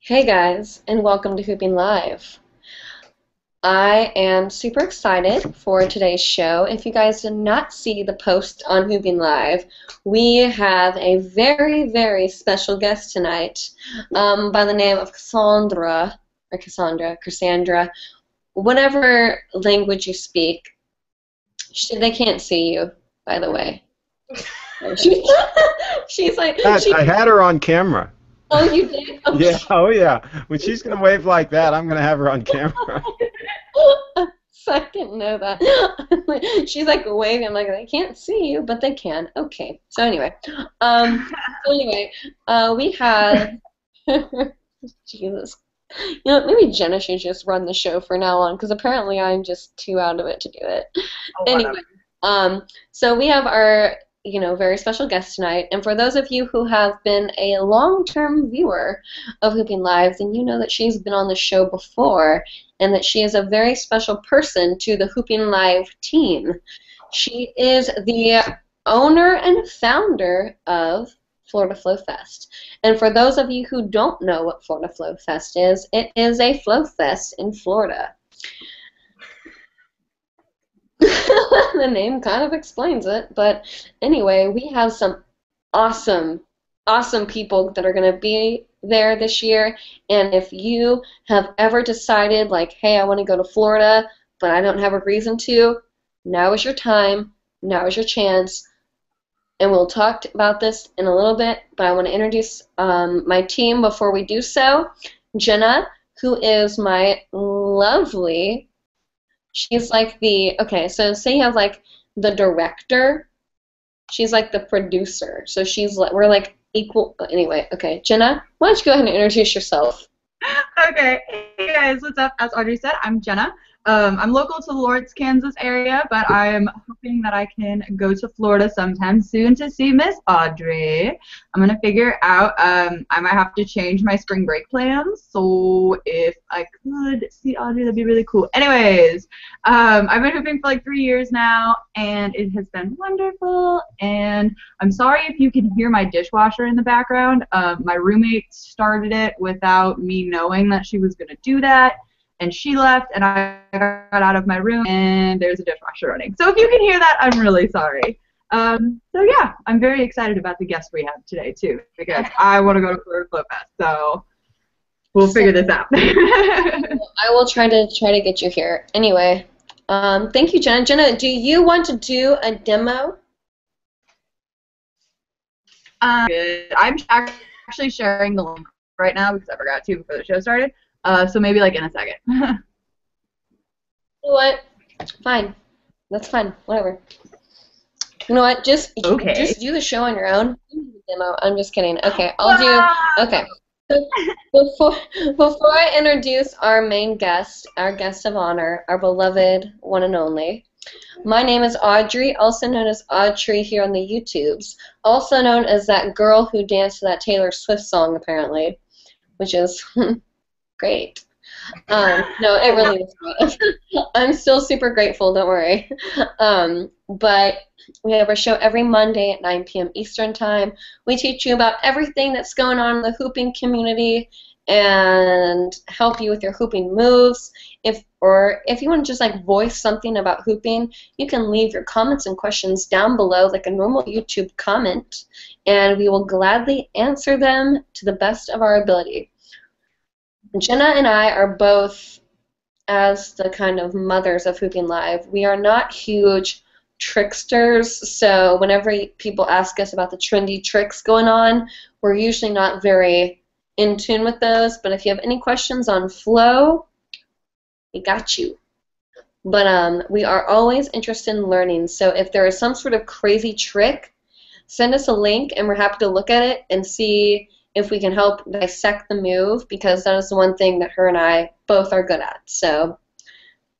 Hey guys, and welcome to Hooping Live. I am super excited for today's show. If you guys did not see the post on Hooping Live, we have a very, very special guest tonight by the name of Cassandra, whatever language you speak. They can't see you, by the way. She's like... I had her on camera. Oh, you did? Oh, yeah, oh yeah. When she's going to wave like that, I'm going to have her on camera. So I didn't know that. She's like waving. I'm like, they can't see you, but they can. Okay. So anyway, we had Jesus. You know, maybe Jenna should just run the show from now on because apparently I'm just too out of it to do it. Anyway, so we have our very special guest tonight, and for those of you who have been a long-term viewer of Hooping Live, then you know that she's been on the show before, and that she is a very special person to the Hooping Live team. She is the owner and founder of Florida Flow Fest. And for those of you who don't know what Florida Flow Fest is, it is a flow fest in Florida. The name kind of explains it, but anyway, we have some awesome people that are going to be there this year, and if you have ever decided, like, hey, I want to go to Florida, but I don't have a reason to, now is your time, now is your chance, and we'll talk about this in a little bit, but I want to introduce my team before we do so. Jenna, who is my lovely... She's like so say you have like the director, she's like the producer, so we're like equal. Anyway, okay, Jenna, why don't you go ahead and introduce yourself? Okay, hey guys, what's up? As Audrey said, I'm Jenna. I'm local to the Lawrence, Kansas area, but I'm hoping that I can go to Florida sometime soon to see Miss Audrey. I'm going to figure out, I might have to change my spring break plans, so if I could see Audrey, that'd be really cool. Anyways, I've been hooping for like 3 years now, and it has been wonderful, and I'm sorry if you can hear my dishwasher in the background. My roommate started it without me knowing that she was going to do that. And she left, and I got out of my room, and there's a dishwasher running. So if you can hear that, I'm really sorry. So yeah, I'm very excited about the guest we have today, too, because I want to go to Florida Flow Fest, so we'll figure this out. I will try to get you here. Anyway, thank you, Jenna. Jenna, do you want to do a demo? Good. I'm actually sharing the link right now because I forgot to before the show started. So maybe like in a second. You know what? Fine. That's fine. Whatever. You know what? Just do the show on your own. Demo. I'm just kidding. Okay, I'll do. Okay. Before I introduce our main guest, our guest of honor, our beloved one and only, my name is Audrey, also known as Audrey here on the YouTubes, also known as that girl who danced to that Taylor Swift song, apparently, which is great. No, it really is great. I'm still super grateful, don't worry. But we have our show every Monday at 9 p.m. Eastern Time. We teach you about everything that's going on in the hooping community and help you with your hooping moves. If you want to just like voice something about hooping, you can leave your comments and questions down below like a normal YouTube comment, and we will gladly answer them to the best of our ability. Jenna and I are both, as the kind of mothers of Hooping Live, we are not huge tricksters, so whenever people ask us about the trendy tricks going on, we're usually not very in tune with those, but if you have any questions on flow, we got you. But we are always interested in learning, so if there is some sort of crazy trick, send us a link and we're happy to look at it and see if we can help dissect the move, because that is the one thing that her and I both are good at. So,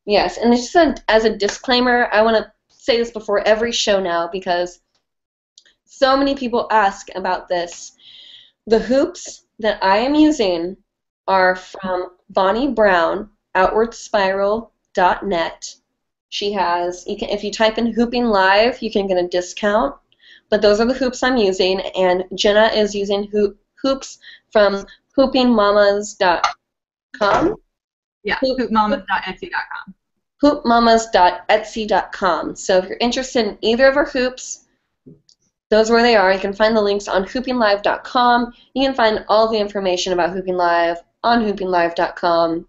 yes, and just as a disclaimer, I want to say this before every show now because so many people ask about this. The hoops that I am using are from Bonnie Brown, outwardspiral.net. She has, if you type in Hooping Live, you can get a discount, but those are the hoops I'm using, and Jenna is using hoops from hoopingmamas.com. Yeah, hoopmamas.etsy.com. hoopmamas.etsy.com. So if you're interested in either of our hoops, those are where they are. You can find the links on hoopinglive.com. You can find all the information about Hooping Live on hoopinglive.com.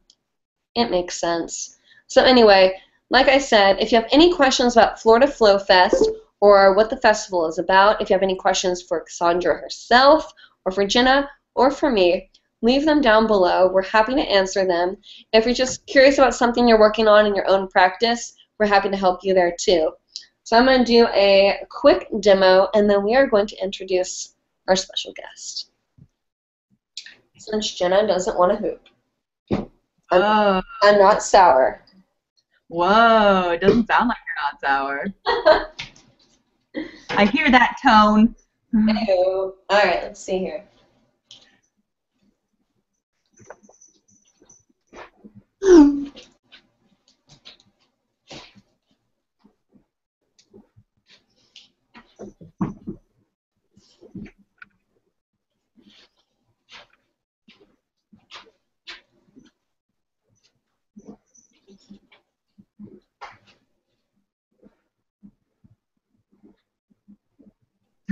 It makes sense. So anyway, like I said, if you have any questions about Florida Flow Fest or what the festival is about, if you have any questions for Casandra herself or for Jenna or for me, leave them down below. We're happy to answer them. If you're just curious about something you're working on in your own practice, we're happy to help you there too. So I'm going to do a quick demo, and then we are going to introduce our special guest. Since Jenna doesn't want to hoop. I'm not sour. Whoa, it doesn't sound like you're not sour. I hear that tone. Ew. All right, let's see here.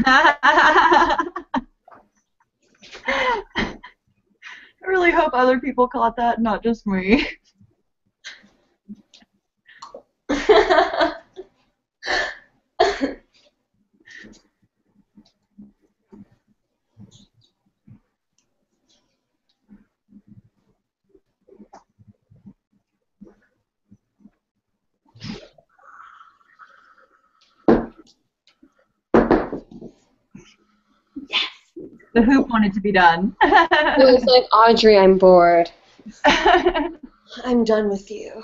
I really hope other people caught that, not just me. Yes, the hoop wanted to be done. It was like, Audrey, I'm bored. I'm done with you.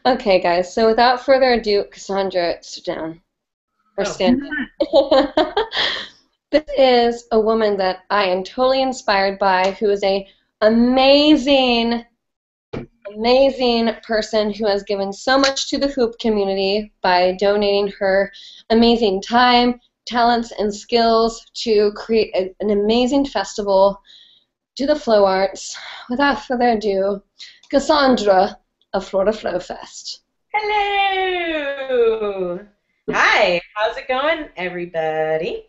Okay, guys, so without further ado, Casandra, sit down. Or stand up. This is a woman that I am totally inspired by, who is an amazing person who has given so much to the hoop community by donating her amazing time, talents, and skills to create an amazing festival, do the flow arts. Without further ado, Casandra of Florida Flow Fest. Hello! Hi, how's it going, everybody?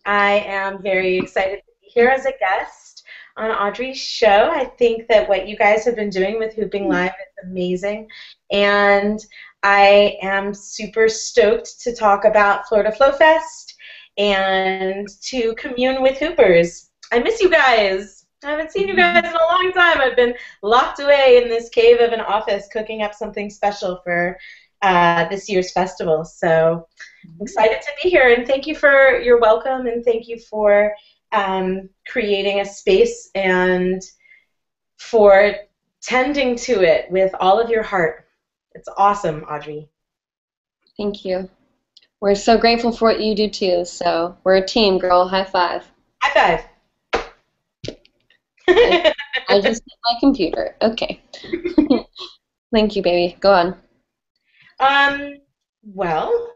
I am very excited to be here as a guest on Audrey's show. I think that what you guys have been doing with Hooping Live is amazing, and I am super stoked to talk about Florida Flow Fest and to commune with hoopers. I miss you guys. I haven't seen you guys in a long time. I've been locked away in this cave of an office cooking up something special for this year's festival. So I'm excited to be here, and thank you for your welcome, and thank you for creating a space and for tending to it with all of your heart. It's awesome, Audrey. Thank you. We're so grateful for what you do too, so we're a team, girl. High five. High five. I just hit my computer. Okay. Thank you, baby. Go on. Well,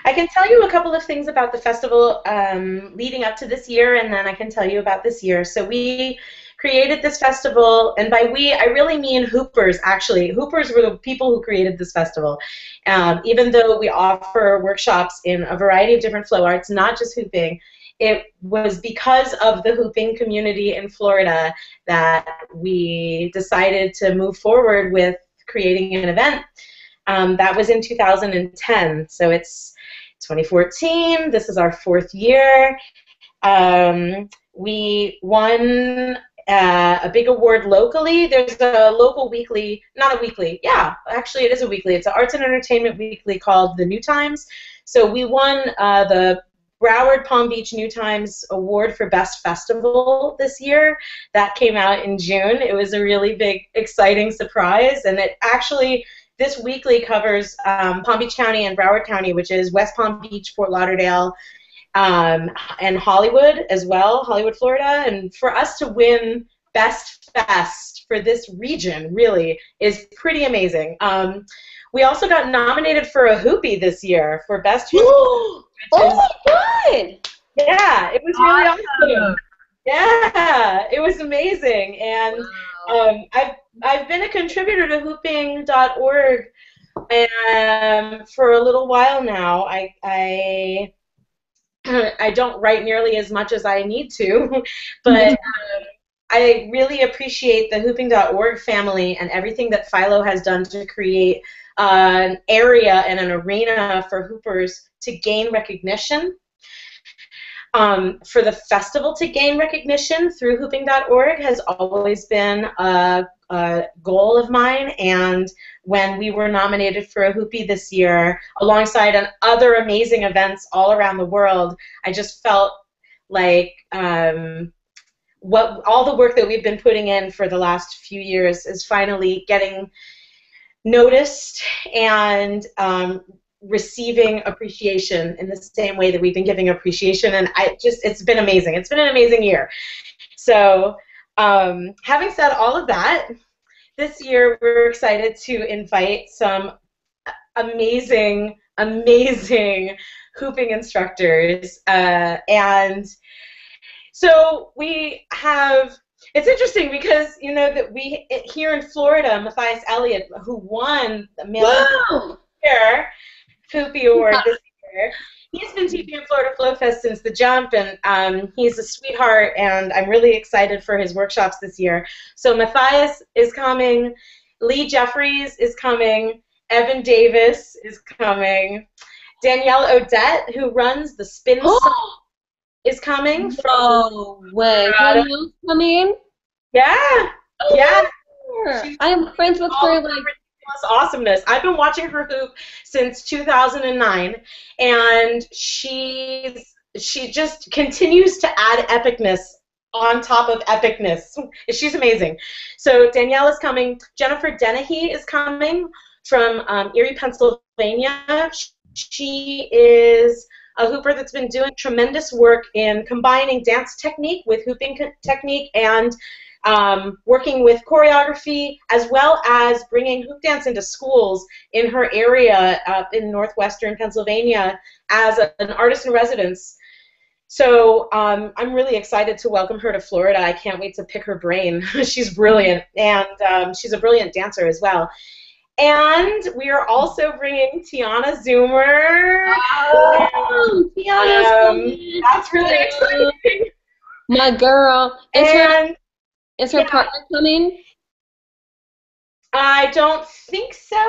I can tell you a couple of things about the festival leading up to this year, and then I can tell you about this year. So we created this festival, and by we, I really mean hoopers, actually. Hoopers were the people who created this festival. Even though we offer workshops in a variety of different flow arts, not just hooping, it was because of the hooping community in Florida that we decided to move forward with creating an event. That was in 2010, so it's 2014. This is our 4th year. We won a big award locally. There's a local weekly, not a weekly, yeah, actually it is a weekly. It's an arts and entertainment weekly called the New Times. So we won the Broward Palm Beach New Times Award for Best Festival this year. That came out in June. It was a really big, exciting surprise, and it actually, this weekly covers Palm Beach County and Broward County, which is West Palm Beach, Fort Lauderdale, and Hollywood as well, Hollywood, Florida. And for us to win Best Fest for this region really is pretty amazing. We also got nominated for a Hoopie this year for Best Hoopie. Oh my God! Yeah, it was really awesome. Yeah, it was amazing, and Wow. I've been a contributor to hooping.org for a little while now. I don't write nearly as much as I need to, but I really appreciate the hooping.org family and everything that Philo has done to create an area and an arena for hoopers to gain recognition. For the festival to gain recognition through hooping.org has always been a goal of mine, and when we were nominated for a Hoopie this year, alongside other amazing events all around the world, I just felt like all the work that we've been putting in for the last few years is finally getting noticed and receiving appreciation in the same way that we've been giving appreciation, and it's been amazing. It's been an amazing year. So having said all of that, this year we're excited to invite some amazing hooping instructors, and so we have. It's interesting because that we here in Florida, Matthias Elliott, who won the Male Year Hoopie Award this year, he's been teaching at Florida Flow Fest since the jump, and he's a sweetheart, and I'm really excited for his workshops this year. So Matthias is coming, Lee Jeffries is coming, Evan Davis is coming, Danielle Odette, who runs the Spin Song, is coming. No way. Danielle's coming? Yeah. Oh, Yeah. I'm friends with her like awesomeness. I've been watching her hoop since 2009, and she just continues to add epicness on top of epicness. She's amazing. So Danielle is coming. Jennifer Dennehy is coming from Erie, Pennsylvania. She is a hooper that's been doing tremendous work in combining dance technique with hooping technique and working with choreography, as well as bringing hoop dance into schools in her area up in northwestern Pennsylvania as an artist in residence. So I'm really excited to welcome her to Florida. I can't wait to pick her brain. She's brilliant, and she's a brilliant dancer as well. And we are also bringing Tiana Zoomer. oh, Tiana's that's really exciting. My girl. Is her partner coming? I don't think so.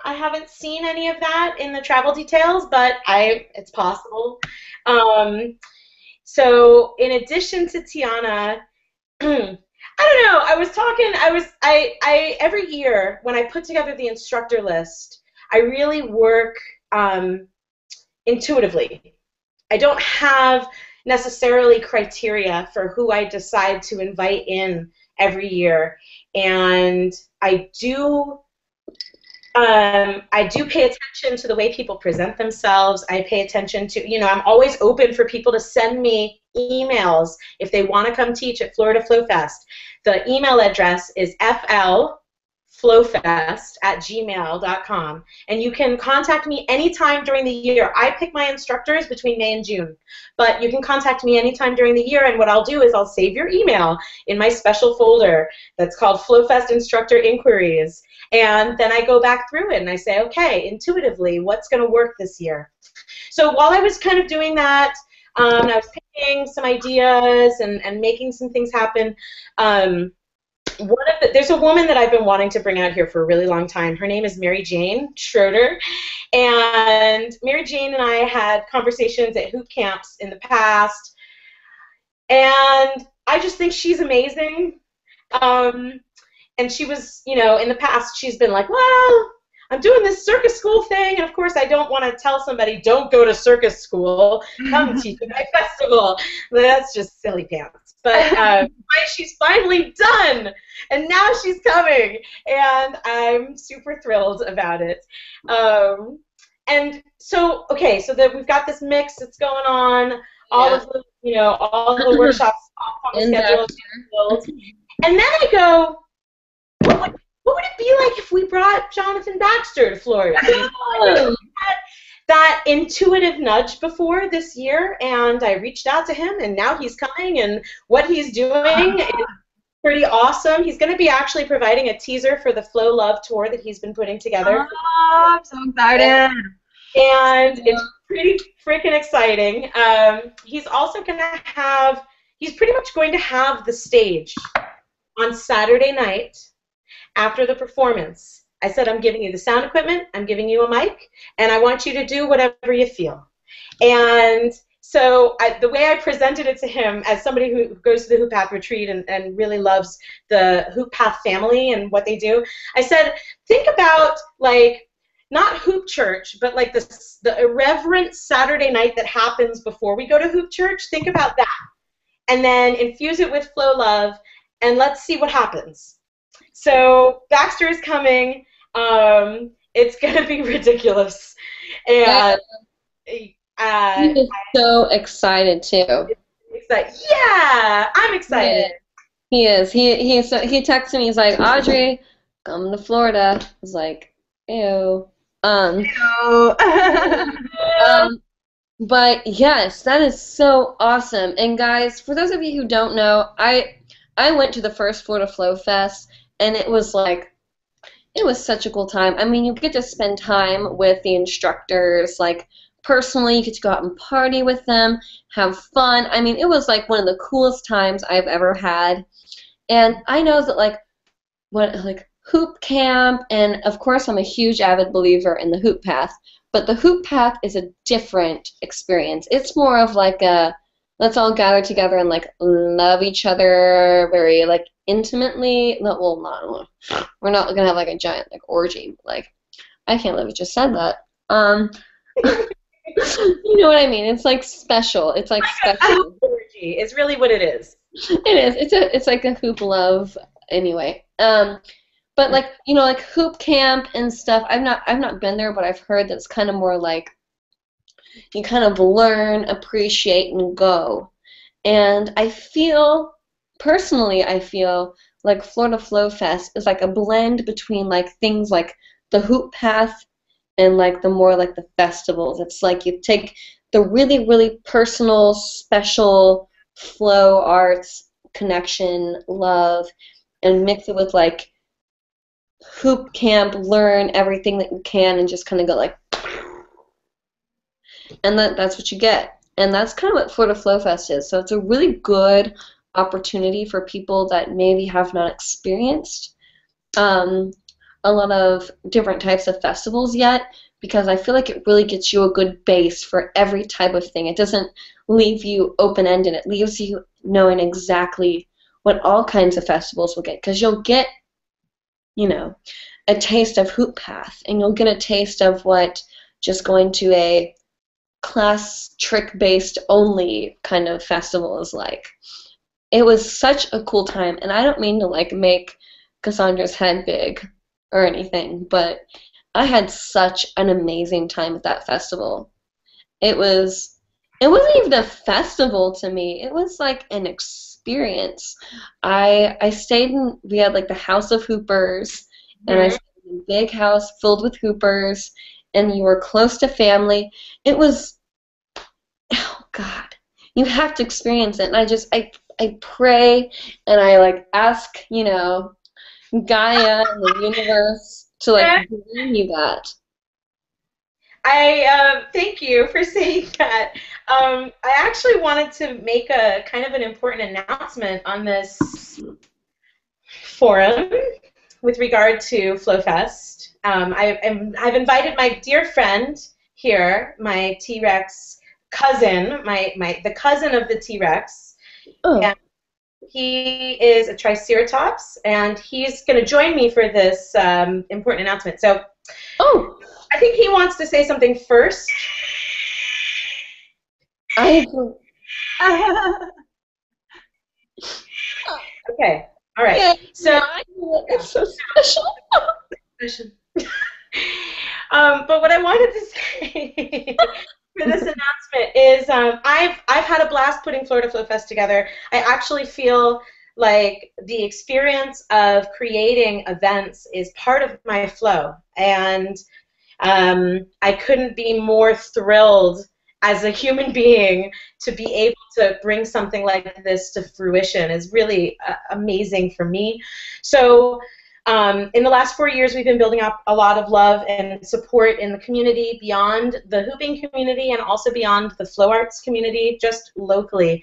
I haven't seen any of that in the travel details, but it's possible. So in addition to Tiana, I don't know. I every year when I put together the instructor list, I really work intuitively. I don't have necessarily criteria for who I decide to invite in every year, and I do pay attention to the way people present themselves. I pay attention to, I'm always open for people to send me emails if they want to come teach at Florida Flow Fest. The email address is flowfest@gmail.com, and you can contact me anytime during the year. I pick my instructors between May and June, but you can contact me anytime during the year, and what I'll do is I'll save your email in my special folder that's called Flowfest Instructor Inquiries, and then I go back through it and I say, okay, intuitively, what's going to work this year? So while I was kind of doing that, I was picking some ideas and making some things happen. There's a woman that I've been wanting to bring out here for a really long time. Her name is Mary Jane Schroeder, and Mary Jane and I had conversations at hoop camps in the past, and I just think she's amazing. And she was, in the past, she's been like, well, I'm doing this circus school thing, and of course I don't want to tell somebody, don't go to circus school, come teach at my festival. That's just silly pants. But she's finally done, and now she's coming, and I'm super thrilled about it. And so, okay, so that we've got this mix that's going on, all of the, all the workshops on the schedule, and then I go, what would it be like if we brought Jonathan Baxter to Florida? that intuitive nudge before this year, and I reached out to him, and now he's coming, and what he's doing is pretty awesome. He's going to be actually providing a teaser for the Flow Love tour that he's been putting together. Oh, I'm so excited. And it's pretty freaking exciting. He's also going to have, he's pretty much going to have the stage on Saturday night after the performance. I said, I'm giving you the sound equipment, I'm giving you a mic, and I want you to do whatever you feel. And so the way I presented it to him, as somebody who goes to the Hoop Path retreat and really loves the Hoop Path family and what they do, I said, think about, like, not Hoop Church, but like the irreverent Saturday night that happens before we go to Hoop Church. Think about that. And then infuse it with Flow Love, and let's see what happens. So Baxter is coming. It's going to be ridiculous. And he is so excited too. Yeah, I'm excited. He is. He texted me. He's like, Audrey, come to Florida. I was like, ew. Ew. But yes, that is so awesome. And guys, for those of you who don't know, I went to the first Florida Flow Fest, and it was like, it was such a cool time. I mean, you get to spend time with the instructors, like, personally. You get to go out and party with them, have fun. I mean, it was like one of the coolest times I've ever had. And I know that, like, hoop camp, and of course I'm a huge avid believer in the Hoop Path, but the Hoop Path is a different experience. It's more of like a, let's all gather together and, like, love each other very, like, intimately. Well, we're not gonna have, like, a giant, like, orgy. Like, I can't believe I just said that. You know what I mean? It's like special. It's like special. Orgy is really what it is. It is. It's like a hoop love anyway. But, like, you know, like hoop camp and stuff. I've not been there, but I've heard that it's kind of more like you kind of learn, appreciate, and go. And I feel like Florida Flow Fest is like a blend between, like, things like the Hoop Path and, like, the more like the festivals. It's like you take the really, really personal, special flow arts connection, love, and mix it with, like, hoop camp, learn everything that you can, and just kind of go, like, and that's what you get. And that's kind of what Florida Flow Fest is. So it's a really good opportunity for people that maybe have not experienced a lot of different types of festivals yet, because I feel like it really gets you a good base for every type of thing. It doesn't leave you open-ended. It leaves you knowing exactly what all kinds of festivals will get, because you'll get, you know, a taste of Hoop Path, and you'll get a taste of what just going to a class trick-based only kind of festival is like. It was such a cool time, and I don't mean to, like, make Cassandra's head big or anything, but I had such an amazing time at that festival. It wasn't even a festival to me. It was like an experience. I stayed in, we had, like, the House of Hoopers, and I stayed in a big house filled with hoopers, and you were close to family. It was, oh God, you have to experience it. And I pray, and I, like, ask, you know, Gaia and the universe to, like, bring you that. I thank you for saying that. I actually wanted to make a kind of an important announcement on this forum with regard to FlowFest. I've invited my dear friend here, my T-Rex cousin, the cousin of the T-Rex. Oh. And he is a Triceratops, and he's going to join me for this important announcement. So, I think he wants to say something first. Okay. All right. Yeah, so it's so special. But what I wanted to say for this announcement is I've had a blast putting Florida Flow Fest together. I actually feel like the experience of creating events is part of my flow, and I couldn't be more thrilled as a human being to be able to bring something like this to fruition. Is really amazing for me. So in the last 4 years, we've been building up a lot of love and support in the community, beyond the hooping community and also beyond the flow arts community, just locally.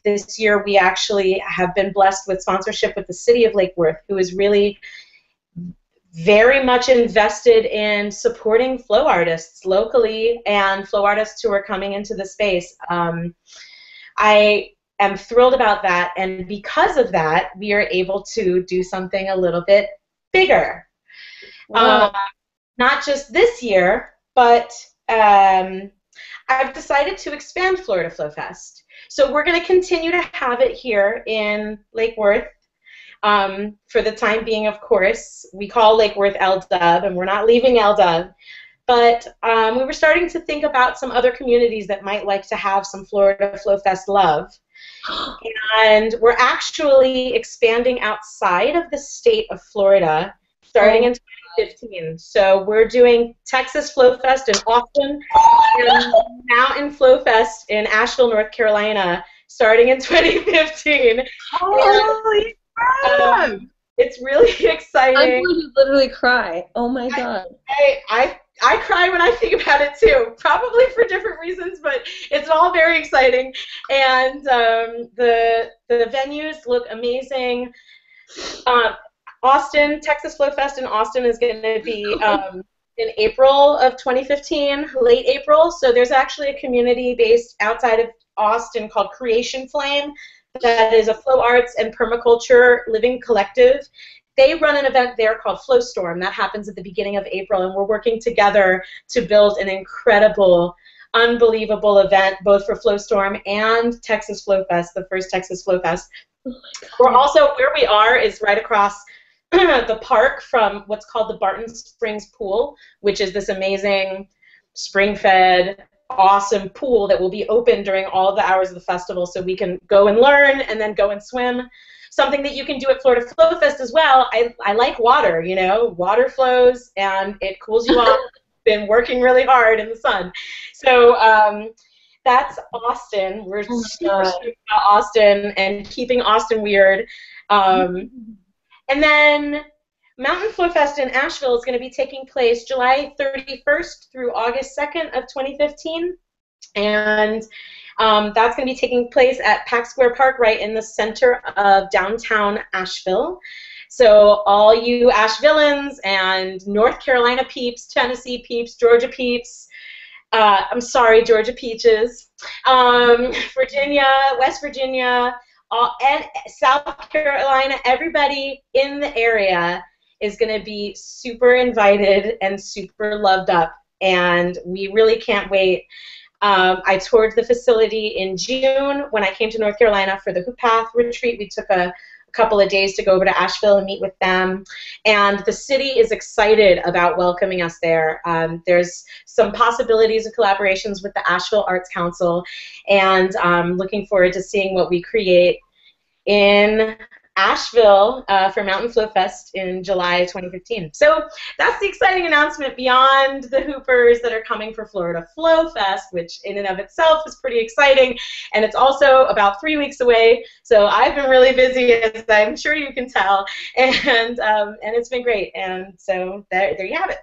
This year, we actually have been blessed with sponsorship with the city of Lake Worth, who is really very much invested in supporting flow artists locally and flow artists who are coming into the space. I am thrilled about that, and because of that, we are able to do something a little bit bigger. Wow. Not just this year, but I've decided to expand Florida Flow Fest. So we're going to continue to have it here in Lake Worth. For the time being, of course. We call Lake Worth LDub, and we're not leaving LDub. But we were starting to think about some other communities that might like to have some Florida Flow Fest love. And we're actually expanding outside of the state of Florida starting in 2015. So we're doing Texas Flow Fest in Austin and Mountain Flow Fest in Asheville, North Carolina starting in 2015. Holy crap! It's really exciting. I'm going to literally cry. Oh my god. I cry when I think about it too, probably for different reasons, but it's all very exciting. And the venues look amazing. Austin, Texas Flow Fest in Austin is going to be in April of 2015, late April. So there's actually a community based outside of Austin called Creation Flame that is a flow arts and permaculture living collective. They run an event there called Flow Storm. That happens at the beginning of April, and we're working together to build an incredible, unbelievable event, both for Flow Storm and Texas Flow Fest, the first Texas Flow Fest. We're also, where we are is right across the park from what's called the Barton Springs Pool, which is this amazing spring-fed, awesome pool that will be open during all of the hours of the festival, so we can go and learn and then go and swim. Something that you can do at Florida Flow Fest as well. I like water, you know. Water flows and it cools you off. Been working really hard in the sun. So that's Austin. We're super stoked about Austin and keeping Austin weird. And then Mountain Flow Fest in Asheville is going to be taking place July 31st through August 2nd of 2015. And that's going to be taking place at Pack Square Park, right in the center of downtown Asheville. So all you Ashevillans and North Carolina peeps, Tennessee peeps, Georgia peeps, I'm sorry, Georgia peaches, Virginia, West Virginia, and South Carolina, everybody in the area is going to be super invited and super loved up, and we really can't wait. I toured the facility in June when I came to North Carolina for the Hoop Path retreat. We took a couple of days to go over to Asheville and meet with them, and the city is excited about welcoming us there. There's some possibilities of collaborations with the Asheville Arts Council, and I'm looking forward to seeing what we create in Asheville for Mountain Flow Fest in July 2015. So that's the exciting announcement beyond the Hoopers that are coming for Florida Flow Fest, which in and of itself is pretty exciting, and it's also about 3 weeks away. So I've been really busy, as I'm sure you can tell, and it's been great. And so there you have it.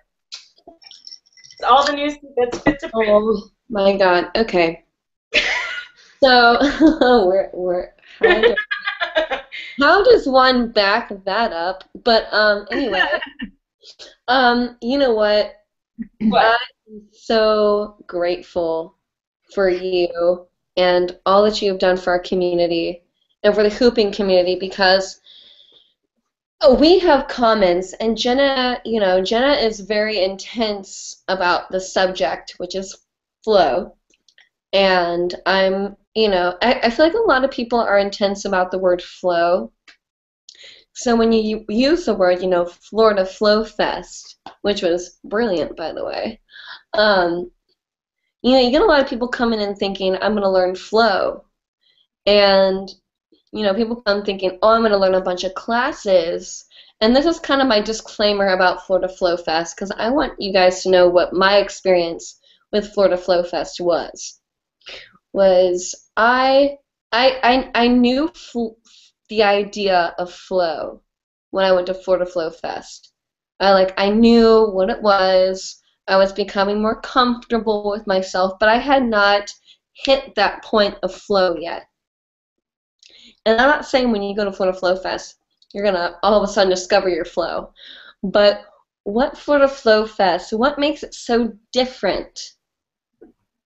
It's all the news that's fit to print. Oh my god. Okay. So we're how does one back that up? But anyway, you know what? I'm so grateful for you and all that you've done for our community and for the hooping community, because we have comments, and Jenna is very intense about the subject, which is flow, and I feel like a lot of people are intense about the word flow. So when you use the word, Florida Flow Fest, which was brilliant, by the way, you get a lot of people coming in thinking, I'm going to learn flow. And, people come thinking, oh, I'm going to learn a bunch of classes, and this is kind of my disclaimer about Florida Flow Fest, because I want you guys to know what my experience with Florida Flow Fest was. I knew the idea of flow when I went to Florida Flow Fest. I knew what it was. I was becoming more comfortable with myself, but I had not hit that point of flow yet. And I'm not saying when you go to Florida Flow Fest, you're going to all of a sudden discover your flow. But what Florida Flow Fest, what makes it so different?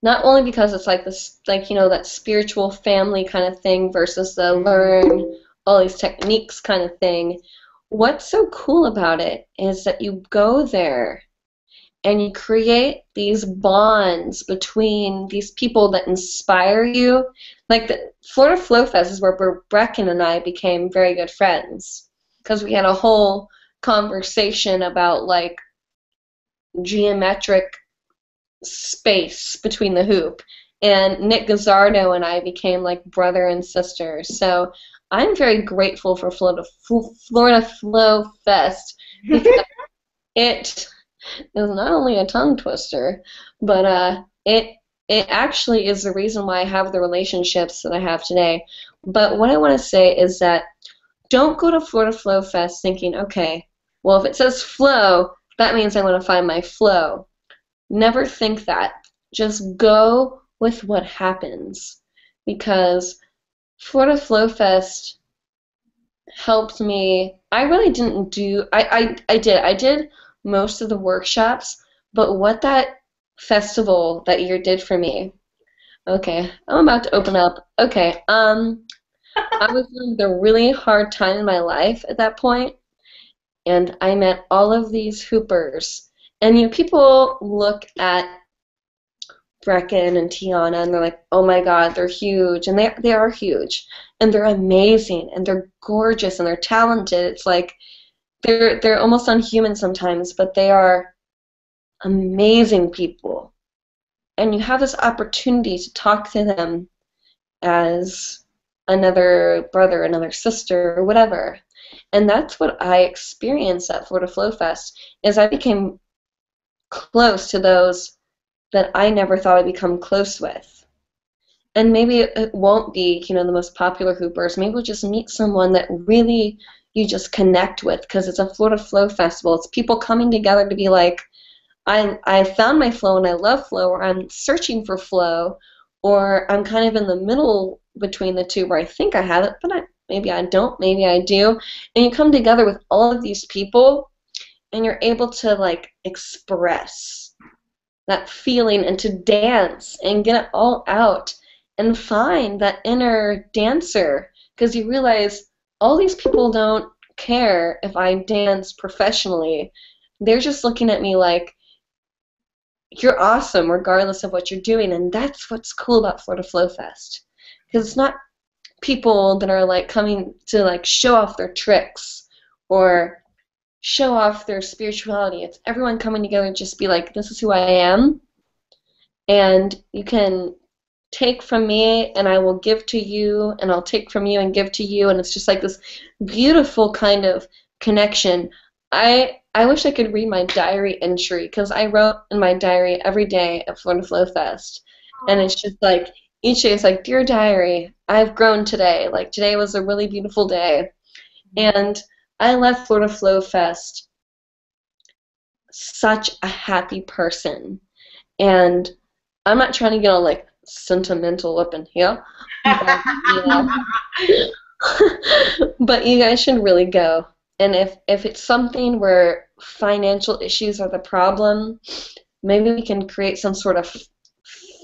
Not only because it's like this, like, you know, that spiritual family kind of thing versus the learn all these techniques kind of thing. What's so cool about it is that you go there and you create these bonds between these people that inspire you. Like the Florida Flow Fest is where Brecken and I became very good friends, because we had a whole conversation about like geometric space between the hoop. And Nick Gazzardo and I became like brother and sister. So I'm very grateful for Florida Flow Fest, because it is not only a tongue twister, but it actually is the reason why I have the relationships that I have today. But what I want to say is that don't go to Florida Flow Fest thinking, okay, well, if it says flow, that means I want to find my flow. Never think that. Just go with what happens, because Florida Flow Fest helped me. I really didn't do, I did most of the workshops, but what that festival that year did for me, okay, I'm about to open up. Okay, I was having a really hard time in my life at that point, and I met all of these hoopers, and you know, people look at Brecken and Tiana and they're like, oh my god, they're huge, and they are huge, and they're amazing, and they're gorgeous, and they're talented. It's like they're almost unhuman sometimes, but they are amazing people. And you have this opportunity to talk to them as another brother, another sister, or whatever. And that's what I experienced at Florida Flow Fest, is I became close to those that I never thought I'd become close with. And maybe it won't be, you know, the most popular hoopers. Maybe we'll just meet someone that really you just connect with, because it's a Florida Flow Festival. It's people coming together to be like, I found my flow and I love flow, or I'm searching for flow, or I'm kind of in the middle between the two where I think I have it, but maybe I don't, maybe I do. And you come together with all of these people, and you're able to like express that feeling and to dance and get it all out and find that inner dancer, because you realize all these people don't care if I dance professionally. They're just looking at me like, you're awesome regardless of what you're doing. And that's what's cool about Florida Flow Fest, because it's not people that are like coming to like show off their tricks or show off their spirituality. It's everyone coming together to just be like, this is who I am, and you can take from me and I will give to you, and I'll take from you and give to you, and it's just like this beautiful kind of connection. I wish I could read my diary entry, because I wrote in my diary every day at Florida Flow Fest, and it's just like each day it's like, dear diary, I've grown today. Like today was a really beautiful day, and I left Florida Flow Fest such a happy person. And I'm not trying to get all like sentimental up in here, but, you know, but you guys should really go. And if it's something where financial issues are the problem, maybe we can create some sort of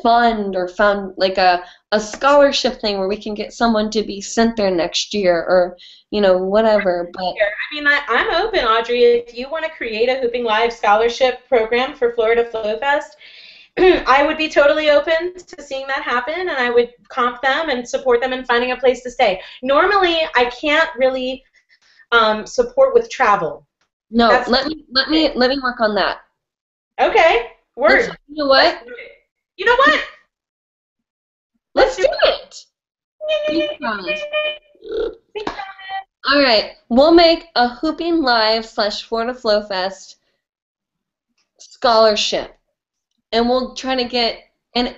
fund or fund like a scholarship thing where we can get someone to be sent there next year, or you know, whatever. But I mean, I'm open, Audrey. If you want to create a hoopingLIVE scholarship program for Florida Flow Fest, I would be totally open to seeing that happen, and I would comp them and support them in finding a place to stay. Normally, I can't really support with travel. no, let me work on that. Okay, word. You know what? You know what? Let's do it. Think about it. All right, we'll make a hoopingLIVE / Florida Flow Fest scholarship, and we'll try to get. And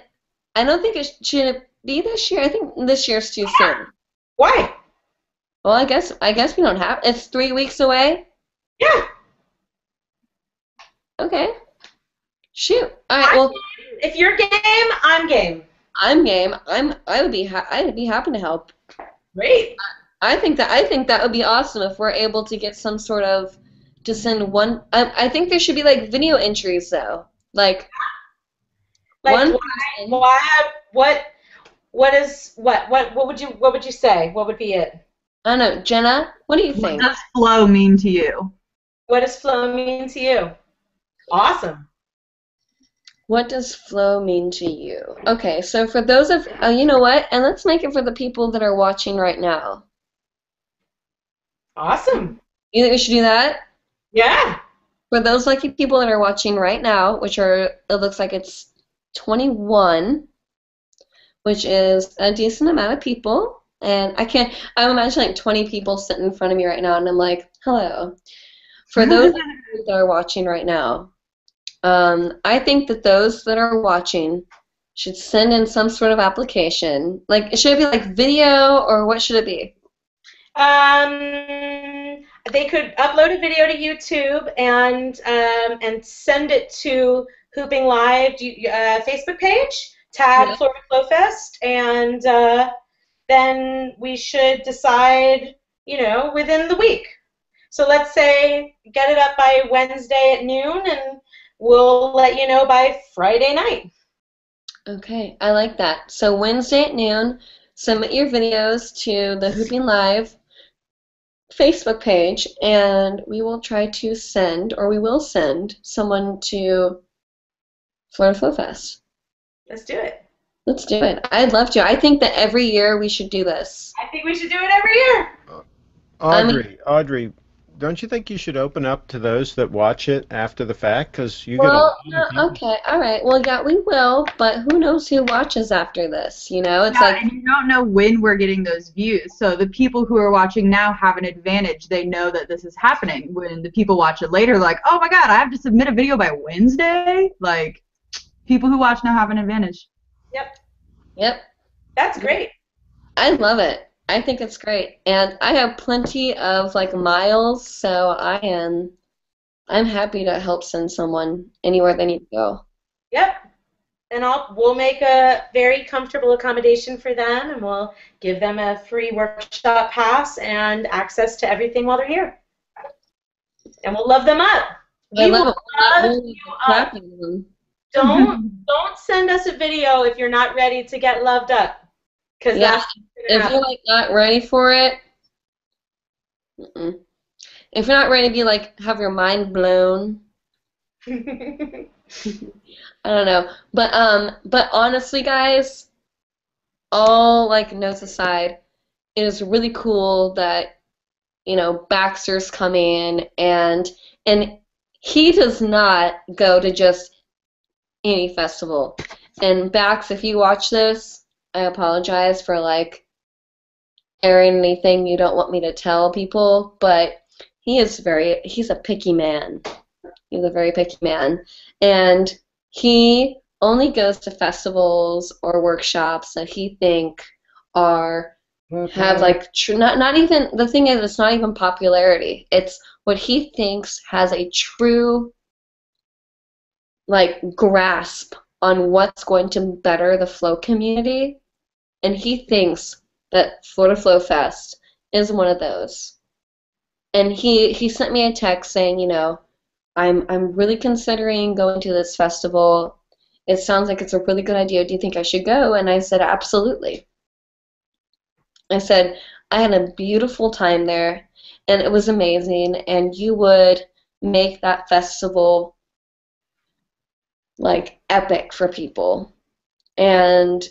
I don't think it should be this year. I think this year's too soon. Why? Well, I guess we don't have. It's 3 weeks away. Yeah. Okay. Shoot. All right. Well, if you're game, I'm game. I'm game. I'd be happy to help. Great. I think that would be awesome if we're able to get some sort of to send one. I think there should be like video entries though, like one. What would you say? What would be it? I don't know, Jenna. What do you think? What does flow mean to you? What does flow mean to you? Awesome. What does flow mean to you? Okay, so for those of you know what, and let's make it for the people that are watching right now. Awesome. You think we should do that? Yeah. For those lucky people that are watching right now, which are, it looks like it's 21, which is a decent amount of people. And I'm imagining like 20 people sitting in front of me right now, and I'm like, hello. For those that are watching right now, I think that those that are watching should send in some sort of application. Like, should it be like video, or what should it be? They could upload a video to YouTube and send it to hoopingLIVE Facebook page, tag Florida Flow Fest, and then we should decide, within the week. So let's say get it up by Wednesday at noon, and we'll let you know by Friday night. Okay, I like that. So Wednesday at noon, submit your videos to the hoopingLIVE Facebook page, and we will try to send someone to Florida Flow Fest. Let's do it. Let's do it. I'd love to. I think that every year we should do this. I think we should do it every year. Audrey, don't you think you should open up to those that watch it after the fact? Because you okay, all right. Well, yeah, we will, but who knows who watches after this? It's like, and you don't know when we're getting those views. So the people who are watching now have an advantage. They know that this is happening. When the people watch it later, like, oh my God, I have to submit a video by Wednesday. Like, people who watch now have an advantage. Yep. That's great. I love it. I think it's great, and I have plenty of like miles, so I'm happy to help send someone anywhere they need to go. Yep. And we'll make a very comfortable accommodation for them, and we'll give them a free workshop pass and access to everything while they're here. And we'll love them up. We will love you up. Don't send us a video if you're not ready to get loved up. Because if you're like not ready for it, if you're not ready to be like have your mind blown, I don't know. But honestly, guys, all like notes aside, it is really cool that Baxter's coming and he does not go to just any festival. And Bax, if you watch this, I apologize for like airing anything you don't want me to tell people, but he's a picky man. He's a very picky man. And he only goes to festivals or workshops that he think have like not even, the thing is, it's not even popularity. It's what he thinks has a true like grasp on what's going to better the flow community, and he thinks that Florida Flow Fest is one of those. And he sent me a text saying, I'm really considering going to this festival. It sounds like it's a really good idea. Do you think I should go? And I said, absolutely. I said, I had a beautiful time there, and it was amazing, and you would make that festival like epic for people. And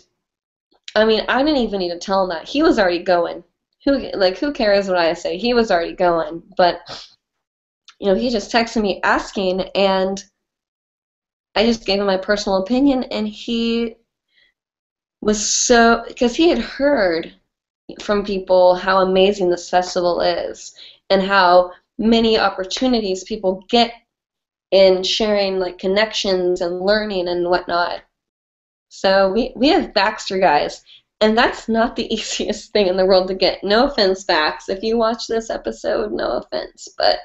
I mean, I didn't even need to tell him that. He was already going. Who cares what I say? He was already going. But he just texted me asking, and I just gave him my personal opinion, and he was because he had heard from people how amazing this festival is and how many opportunities people get in sharing like connections and learning and whatnot. So we have Baxter guys, and that's not the easiest thing in the world to get. No offense, Bax. If you watch this episode, no offense, but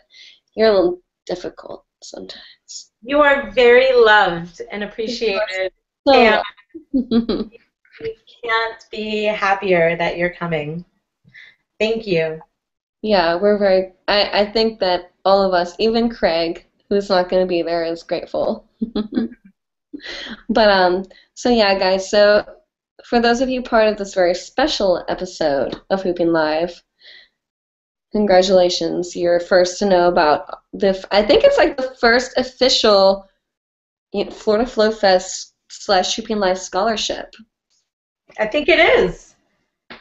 you're a little difficult sometimes. You are very loved and appreciated. So And we can't be happier that you're coming. Thank you. yeah, we're very. I think that all of us, even Craig, who's not going to be there, is grateful. But so yeah, guys. So for those of you part of this very special episode of Hooping Live, congratulations! You're first to know about the. I think it's like the first official Florida Flow Fest / Hooping Live scholarship. I think it is.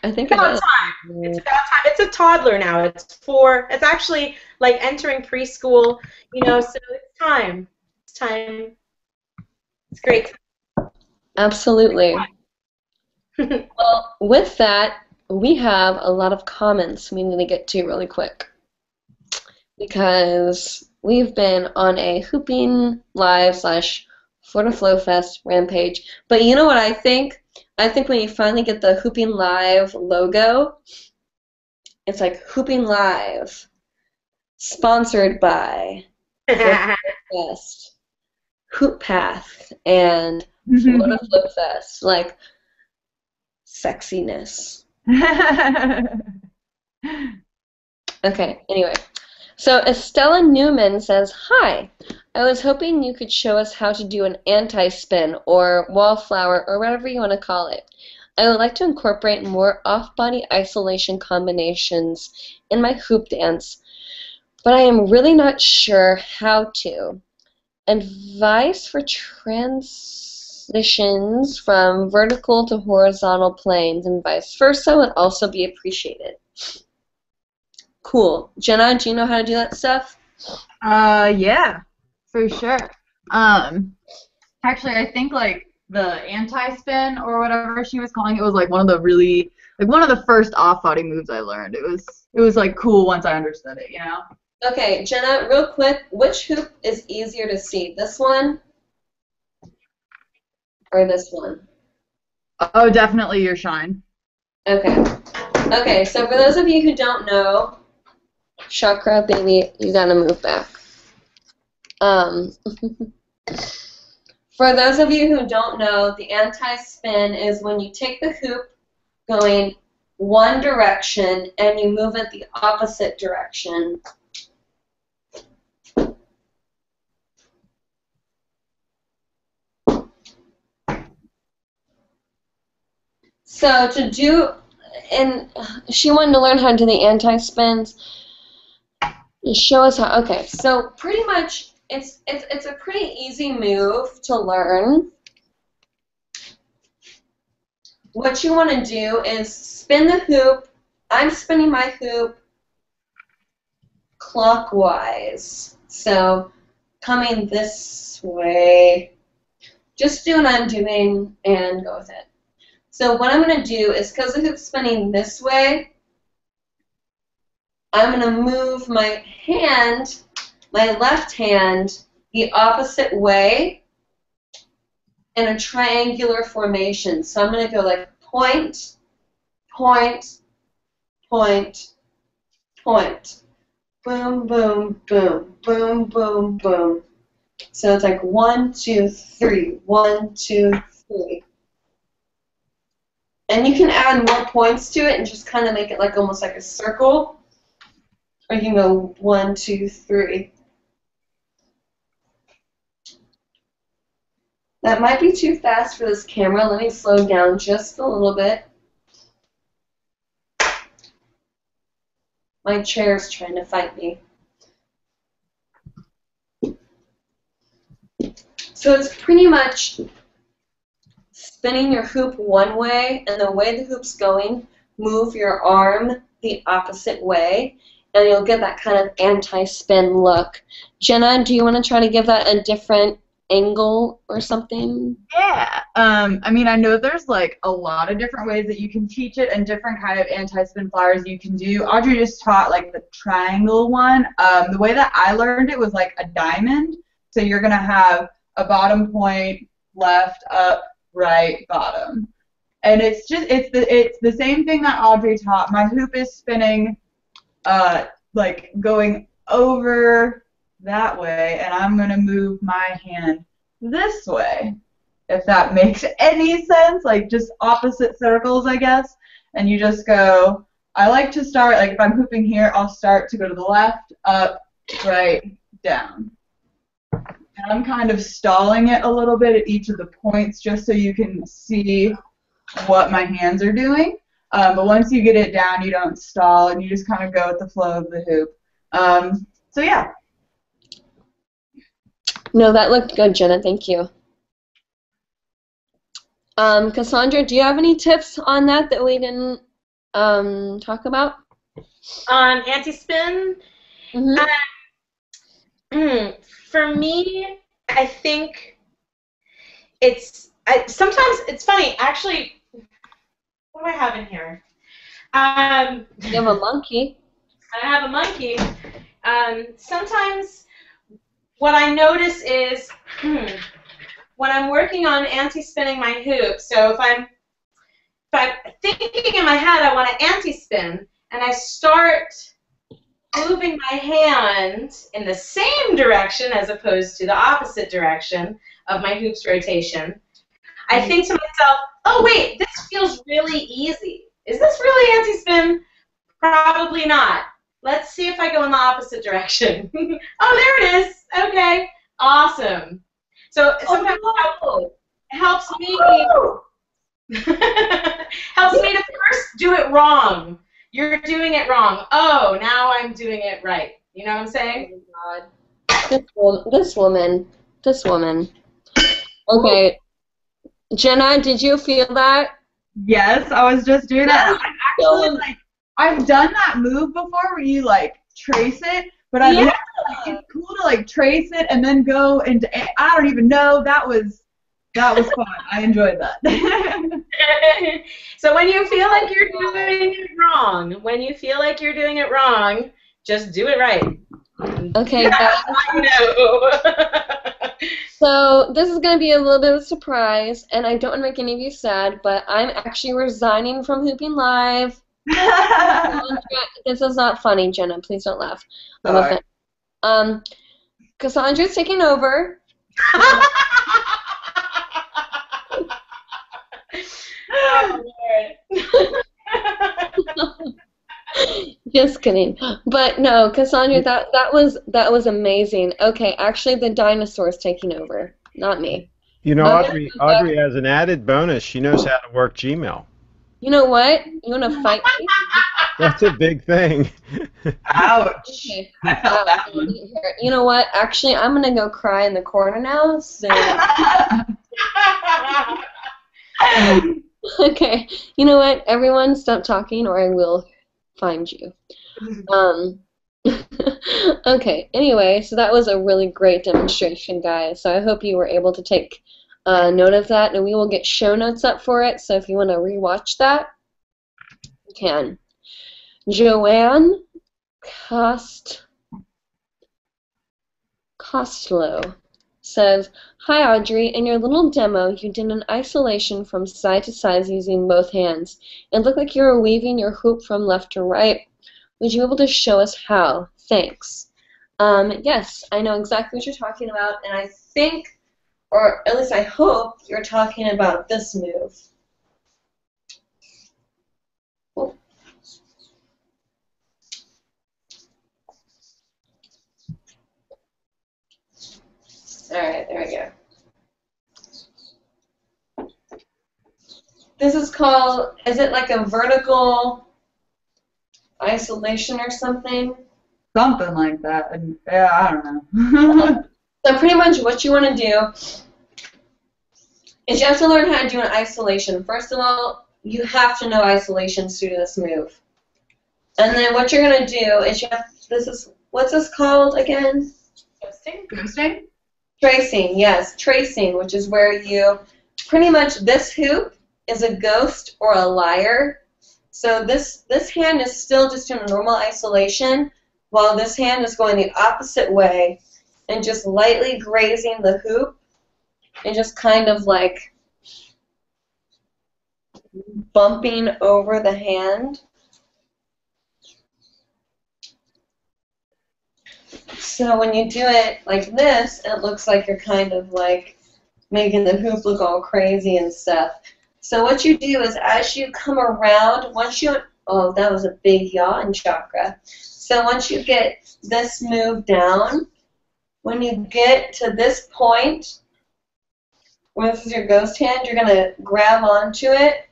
I think It's it about is. time. It's about time. It's a toddler now. It's actually like entering preschool, so it's time. It's time. It's great. Absolutely. Well, with that, we have a lot of comments we need to get to really quick because we've been on a Hooping Live / Florida Flow Fest rampage. But you know what I think? I think when you finally get the Hooping Live logo, it's like Hooping Live, sponsored by Fest, Hoop Path, and Florida Flow Fest. Like, sexiness. Okay, anyway. So Estella Newman says, "Hi, I was hoping you could show us how to do an anti-spin or wallflower or whatever you want to call it. I would like to incorporate more off-body isolation combinations in my hoop dance, but I am really not sure how to. Advice for transitions from vertical to horizontal planes and vice versa would also be appreciated." Cool. Jenna, do you know how to do that stuff? Yeah, for sure. Actually, I think like the anti-spin or whatever she was calling it was like one of the first off-body moves I learned. It was like cool once I understood it, Okay, Jenna, real quick, which hoop is easier to see? This one or this one? Oh, definitely your shine. Okay. Okay, so for those of you who don't know, Chakra, baby, you gotta move back. For those of you who don't know, the anti-spin is when you take the hoop going one direction and you move it the opposite direction. So to do, and she wanted to learn how to do the anti-spins. Show us how. Okay, so pretty much it's a pretty easy move to learn. What you want to do is spin the hoop. I'm spinning my hoop clockwise. So coming this way. Just do what I'm doing and go with it. So what I'm going to do is, because the hoop's spinning this way, I'm going to move my hand, my left hand, the opposite way in a triangular formation. So I'm going to go like point, point, point, point. Boom, boom, boom, boom, boom, boom. So it's like 1, 2, 3, 1, 2, 3. And you can add more points to it and just kind of make it like almost like a circle. Or you can go 1, 2, 3. That might be too fast for this camera. Let me slow down just a little bit. My chair's trying to fight me. So it's pretty much spinning your hoop one way, and the way the hoop's going, move your arm the opposite way, and you'll get that kind of anti-spin look. Jenna, do you want to try to give that a different angle or something? Yeah. I mean, I know there's like a lot of different ways that you can teach it and different kind of anti-spin flowers you can do. Audrey just taught like the triangle one. The way that I learned it was like a diamond. So you're gonna have a bottom point, left, up, right, bottom. And it's the same thing that Audrey taught. My hoop is spinning like going over that way, and I'm going to move my hand this way, if that makes any sense, like just opposite circles, I guess. And you just go, I like to start, like if I'm hooping here, I'll start to go to the left, up, right, down. And I'm kind of stalling it a little bit at each of the points just so you can see what my hands are doing. But once you get it down, you don't stall, and you just kind of go with the flow of the hoop. So yeah. No, that looked good, Jenna. Thank you. Casandra, do you have any tips on that we didn't talk about? On anti-spin? Mm-hmm. For me, I think sometimes it's funny. Actually, what do I have in here? You have a monkey. I have a monkey. Sometimes what I notice is when I'm working on anti-spinning my hoop, so if I'm thinking in my head I want to anti-spin, and I start moving my hand in the same direction as opposed to the opposite direction of my hoop's rotation, I think to myself, oh wait, this feels really easy. Is this really anti-spin? Probably not. Let's see if I go in the opposite direction. Oh, there it is. Okay, awesome. So sometimes it helps me to first do it wrong. You're doing it wrong. Oh, now I'm doing it right. You know what I'm saying? Oh my God. This woman. Okay. Jenna, did you feel that? Yes, I was just doing that. I've done that move before where you like trace it, but it's cool to like trace it and then go into, I don't even know, that was fun. I enjoyed that. So when you feel like you're doing it wrong, just do it right. Okay, guys. I know. So this is going to be a little bit of a surprise, and I don't want to make any of you sad, but I'm actually resigning from Hooping Live. This is not funny, Jenna. Please don't laugh. I'm offended. Cassandra's taking over. Oh, Lord. Just kidding. But no, Cassandra, that was amazing. Okay, actually the dinosaur's taking over, not me. You know, Audrey has an added bonus. She knows how to work Gmail. You know what? You want to fight me? That's a big thing. Ouch. Okay. I felt that one. You know what? Actually, I'm going to go cry in the corner now. So. Okay. You know what? Everyone stop talking or I will find you. Okay. Anyway, so that was a really great demonstration, guys. So I hope you were able to take note of that, and we will get show notes up for it. So if you want to rewatch that, you can. Joanne Costello says, "Hi Audrey, in your little demo you did an isolation from side to side using both hands. It looked like you were weaving your hoop from left to right. Would you be able to show us how? Thanks." Yes, I know exactly what you're talking about, and I think, or at least I hope, you're talking about this move. Oh. Alright, there we go. This is called, is it like a vertical isolation or something? Something like that. Yeah, I don't know. So pretty much what you want to do is you have to learn how to do an isolation. First of all, you have to know isolations to do this move. And then what you're going to do is you have, what's this called again? Ghosting? Ghosting? Tracing, yes, tracing, which is where you pretty much, this hoop is a ghost or a liar. So this hand is still just in normal isolation, while this hand is going the opposite way and just lightly grazing the hoop and just kind of like bumping over the hand. So when you do it like this, it looks like you're kind of like making the hoop look all crazy and stuff. So what you do is as you come around, once you, oh, that was a big yaw and chakra. So once you get this move down, when you get to this point, where this is your ghost hand, you're going to grab onto it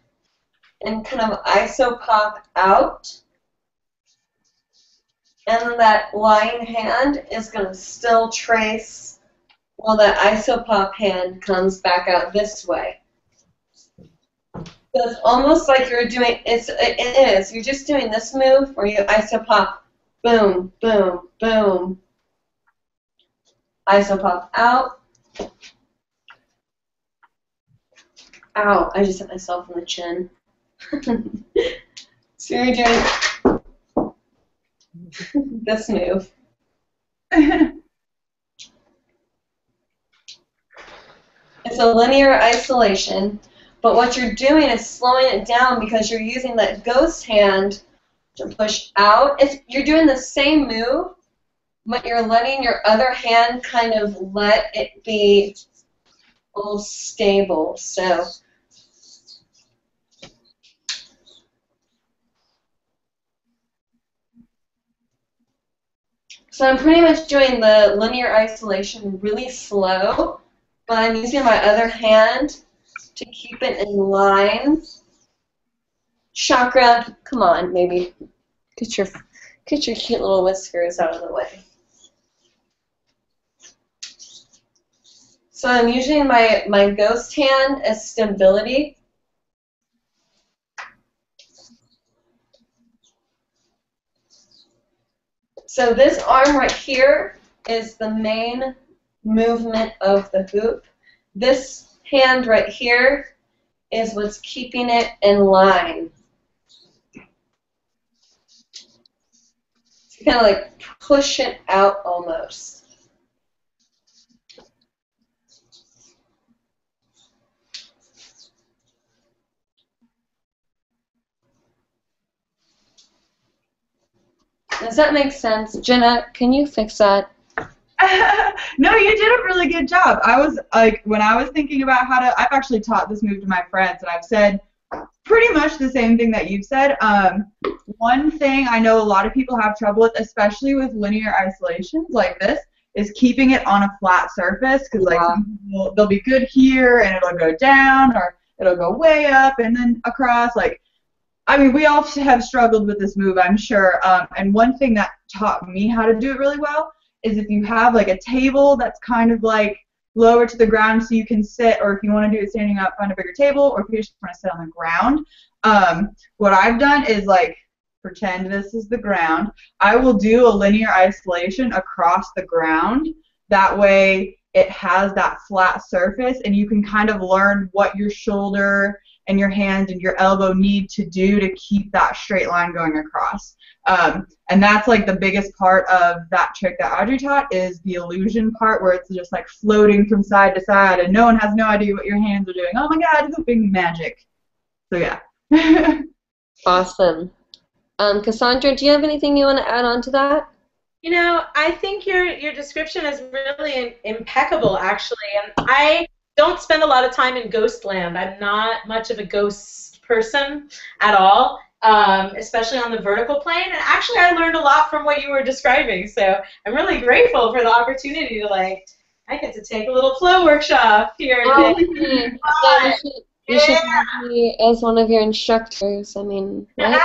and kind of isopop out. And then that lying hand is going to still trace while that isopop hand comes back out this way. So it's almost like you're doing, it is, you're just doing this move where you isopop, boom, boom, boom, isopop out. Ow, I just hit myself in the chin. So you're doing this move. It's a linear isolation, but what you're doing is slowing it down because you're using that ghost hand to push out. You're doing the same move, but you're letting your other hand kind of let it be a little stable. So I'm pretty much doing the linear isolation really slow, but I'm using my other hand to keep it in line. Chakra, come on, maybe get your cute little whiskers out of the way. So I'm using my ghost hand as stability. So this arm right here is the main movement of the hoop. This hand right here is what's keeping it in line. So kind of like push it out almost. Does that make sense? Jenna, can you fix that? No, you did a really good job. I was like, when I was thinking about how to, I've actually taught this move to my friends, and I've said pretty much the same thing that you've said. One thing I know a lot of people have trouble with, especially with linear isolations like this, is keeping it on a flat surface, because like some people, they'll be good here and it'll go down, or it'll go way up and then across. Like, I mean, we all have struggled with this move, I'm sure. And one thing that taught me how to do it really well is if you have like a table that's kind of like lower to the ground so you can sit, or if you want to do it standing up, find a bigger table, or if you just want to sit on the ground. What I've done is like pretend this is the ground. I will do a linear isolation across the ground. That way it has that flat surface, and you can kind of learn what your shoulder and your hand and your elbow need to do to keep that straight line going across. And that's like the biggest part of that trick that Audrey taught, is the illusion part, where it's just like floating from side to side and no one has no idea what your hands are doing. Oh my God, hooping magic. So yeah. Awesome. Cassandra, do you have anything you want to add on to that? You know, I think your description is really impeccable, actually, and I don't spend a lot of time in ghost land. I'm not much of a ghost person at all, especially on the vertical plane. And actually, I learned a lot from what you were describing. So I'm really grateful for the opportunity to, like, I get to take a little flow workshop here today. You should have me as one of your instructors. I mean, right?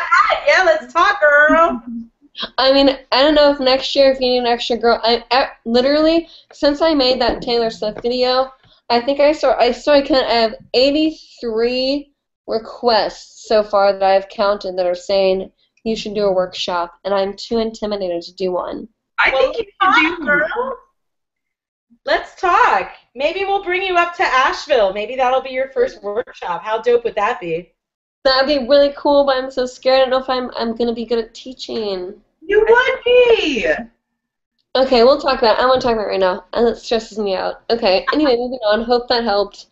Yeah, let's talk, girl. I mean, I don't know if next year, if you need an extra girl, literally, since I made that Taylor Swift video, I think I have 83 requests so far that I've counted that are saying you should do a workshop, and I'm too intimidated to do one. I think you should do, girl. Let's talk. Maybe we'll bring you up to Asheville. Maybe that'll be your first workshop. How dope would that be? That'd be really cool, but I'm so scared. I don't know if I'm gonna be good at teaching. You would be. Okay, we'll talk about it. I want to talk about it right now, and it stresses me out. Okay, anyway, moving on. Hope that helped.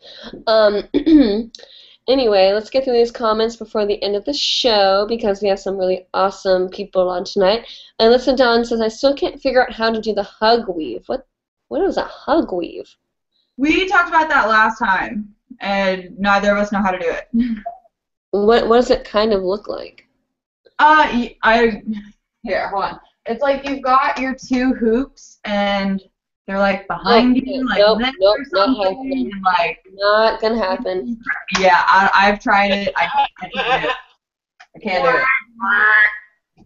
Anyway, let's get through these comments before the end of the show because we have some really awesome people on tonight. And Alyssa Dawn says, I still can't figure out how to do the hug weave. What is a hug weave? We talked about that last time, and neither of us know how to do it. What does it kind of look like? Here, hold on. It's like you've got your two hoops, and they're like behind you, like this or something. Not gonna happen. Yeah, I've tried it. I can't do it. I can't do it.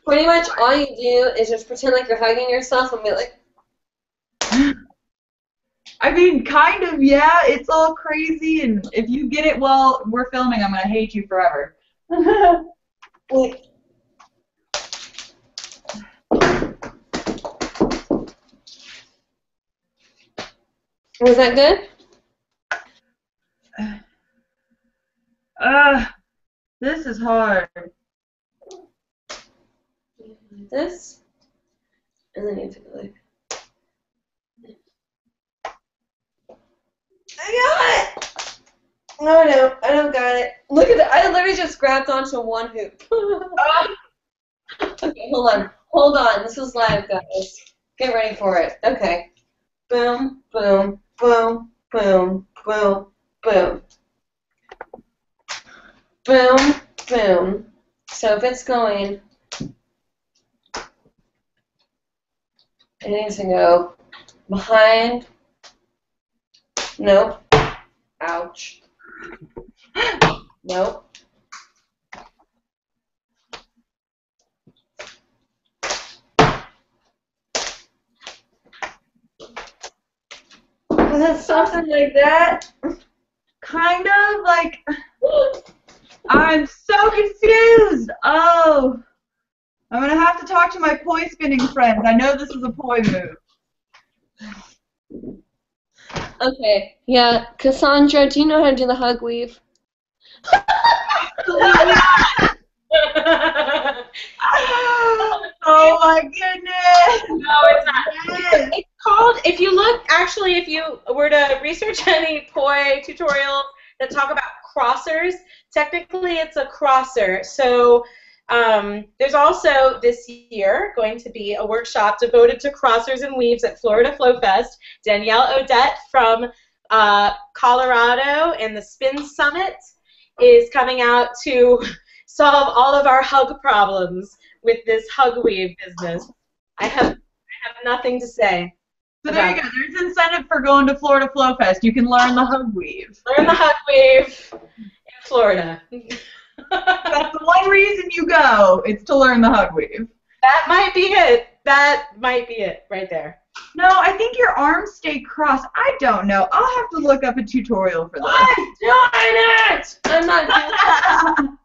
Pretty much all you do is just pretend like you're hugging yourself and be like. I mean, kind of, yeah. It's all crazy, and if you get it while we're filming, I'm gonna hate you forever. Wait. Was that good? This is hard. This, and then you have to go like. I got it! Oh no, I don't got it. Look at that! I literally just grabbed onto one hoop. Okay, hold on. This is live, guys. Get ready for it. Okay. Boom, boom, boom, boom, boom, boom. Boom, boom. So if it's going, it needs to go behind. Nope. Ouch. Nope. Was it something like that? Kind of like. I'm so confused. Oh. I'm going to have to talk to my poi spinning friends. I know this is a poi move. Okay, yeah. Cassandra, do you know how to do the hug weave? Oh my goodness! No, it's not. It's called, if you look, actually, if you were to research any poi tutorials that talk about crossers, technically it's a crosser. So there's also this year going to be a workshop devoted to crossers and weaves at Florida Flow Fest. Danielle Odette from Colorado and the Spin Summit is coming out to solve all of our hug problems with this hug weave business. I have nothing to say. So there you go. There's incentive for going to Florida Flow Fest. You can learn the hug weave. Learn the hug weave in Florida. That's the one reason you go. It's to learn the hug weave. That might be it. That might be it right there. No, I think your arms stay crossed. I don't know. I'll have to look up a tutorial for that. I'm doing it! I'm not doing it.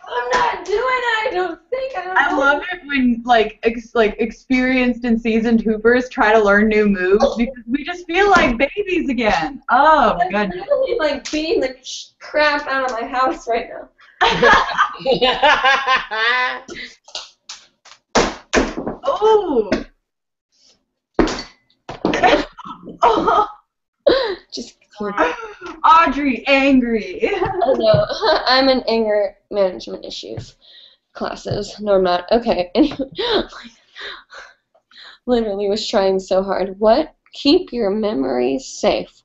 I'm not doing it. I don't think I love it when like experienced and seasoned hoopers try to learn new moves because we just feel like babies again. Oh my goodness! I'm really like beating the crap out of my house right now. Oh. Oh. Just Audrey, angry. I know. I'm in anger management issues classes. No, I'm not. Okay. Anyway, literally was trying so hard. What? Keep your memories safe.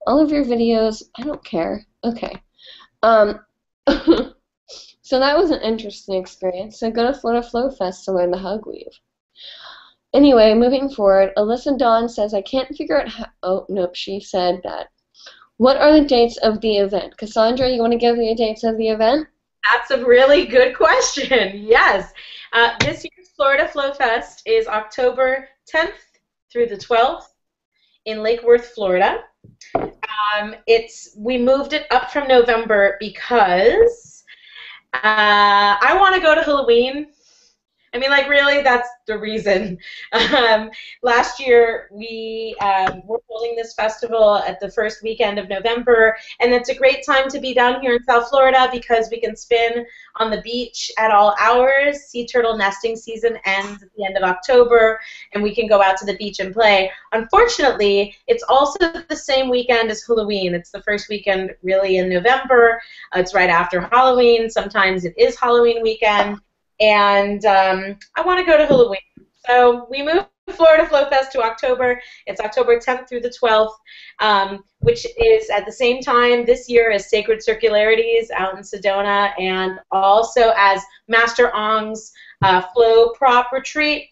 All of your videos, I don't care. Okay. So that was an interesting experience. So go to Florida Flow Fest to learn the hug weave. Anyway, moving forward, Alyssa Dawn says, I can't figure out how... Oh, nope, she said that. What are the dates of the event? Cassandra, you want to give the dates of the event? That's a really good question. Yes. This year's Florida Flow Fest is October 10th through the 12th in Lake Worth, Florida. We moved it up from November because I want to go to Halloween, I mean, like, really, that's the reason. Last year, we were holding this festival at the first weekend of November, and it's a great time to be down here in South Florida because we can spin on the beach at all hours. Sea turtle nesting season ends at the end of October, and we can go out to the beach and play. Unfortunately, it's also the same weekend as Halloween. It's the first weekend, really, in November. It's right after Halloween. Sometimes it is Halloween weekend. And I want to go to Halloween. So we moved Florida Flow Fest to October. It's October 10th through the 12th, which is at the same time this year as Sacred Circularities out in Sedona, and also as Master Ong's Flow Prop Retreat.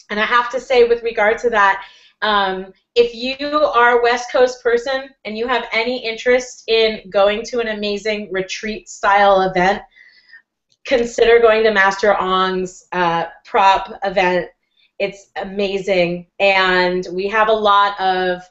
And I have to say, with regard to that, if you are a West Coast person and you have any interest in going to an amazing retreat-style event, consider going to Master Ong's prop event. It's amazing, and we have a lot of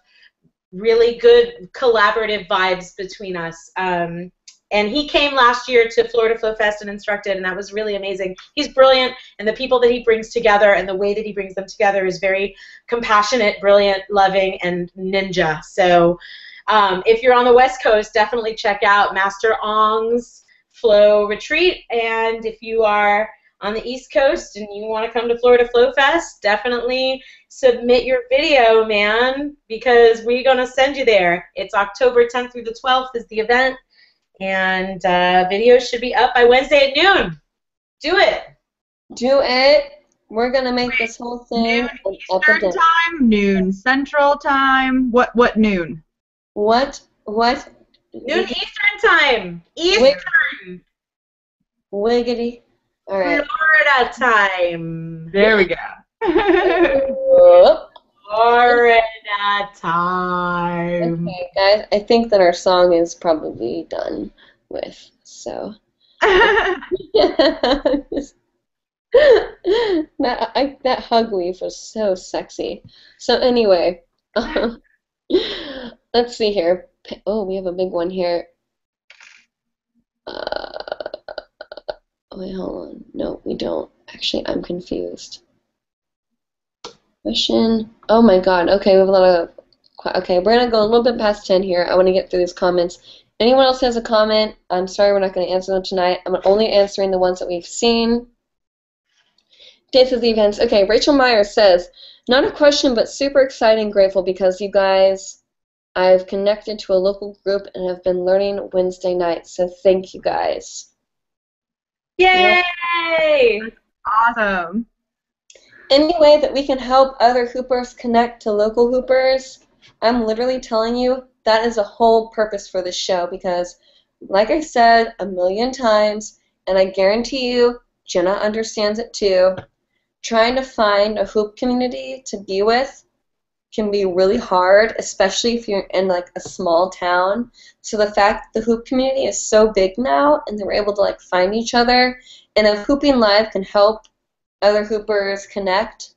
really good collaborative vibes between us. And he came last year to Florida Flow Fest and instructed, and that was really amazing. He's brilliant, and the people that he brings together and the way that he brings them together is very compassionate, brilliant, loving, and ninja. So if you're on the West Coast, definitely check out Master Ong's Flow Retreat, and if you are on the East Coast and you want to come to Florida Flow Fest, definitely submit your video, man, because we're going to send you there. It's October 10th through the 12th is the event, and videos should be up by Wednesday at noon. Do it. Do it. We're going to make this whole thing noon Eastern time, noon Central time. What noon? What? Noon Eastern time. Eastern. Wiggity. All right. Florida time. There we go. Florida time. Okay, guys, I think that our song is probably done with, so. That hug weave was so sexy. So anyway, let's see here. Oh, we have a big one here. Wait, hold on. No, we don't. Actually, I'm confused. Question. Oh my God. Okay, we have a lot of. Okay, we're gonna go a little bit past 10 here. I want to get through these comments. Anyone else has a comment? I'm sorry, we're not going to answer them tonight. I'm only answering the ones that we've seen. Dates of the events. Okay, Rachel Meyer says, not a question, but super exciting, grateful because you guys. I've connected to a local group and have been learning Wednesday nights, so thank you guys. Yay! Awesome. Any way that we can help other hoopers connect to local hoopers, I'm literally telling you that is the whole purpose for this show because, like I said a million times, and I guarantee you, Jenna understands it too, trying to find a hoop community to be with can be really hard, especially if you're in like a small town. So the fact that the hoop community is so big now and they're able to like find each other, and if Hooping Live can help other hoopers connect,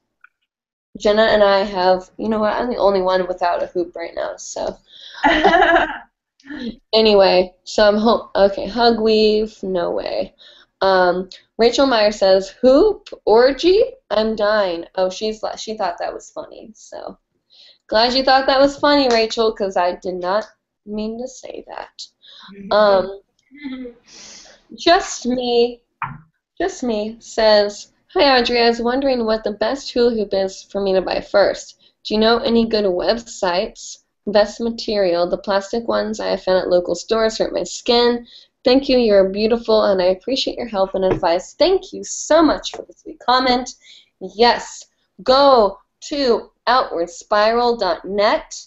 Jenna and I have, you know what, I'm the only one without a hoop right now, so. Anyway, so I'm okay, hug weave, no way. Rachel Meyer says, hoop orgy? I'm dying. Oh, she thought that was funny, so. Glad you thought that was funny, Rachel, because I did not mean to say that. Just me says, hi Audrey, I was wondering what the best hula hoop is for me to buy first. Do you know any good websites? Best material, the plastic ones I have found at local stores hurt my skin. Thank you, you're beautiful, and I appreciate your help and advice. Thank you so much for this sweet comment. Yes, go to outwardspiral.net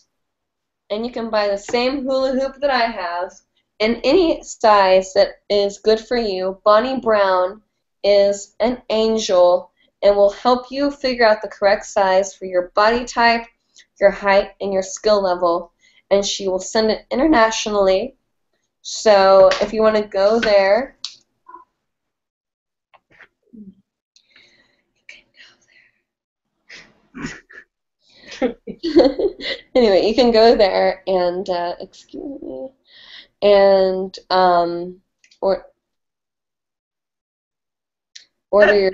and you can buy the same hula hoop that I have in any size that is good for you. Bonnie Brown is an angel and will help you figure out the correct size for your body type, your height, and your skill level, and she will send it internationally. So if you want to go there, anyway, you can go there and excuse me, and order your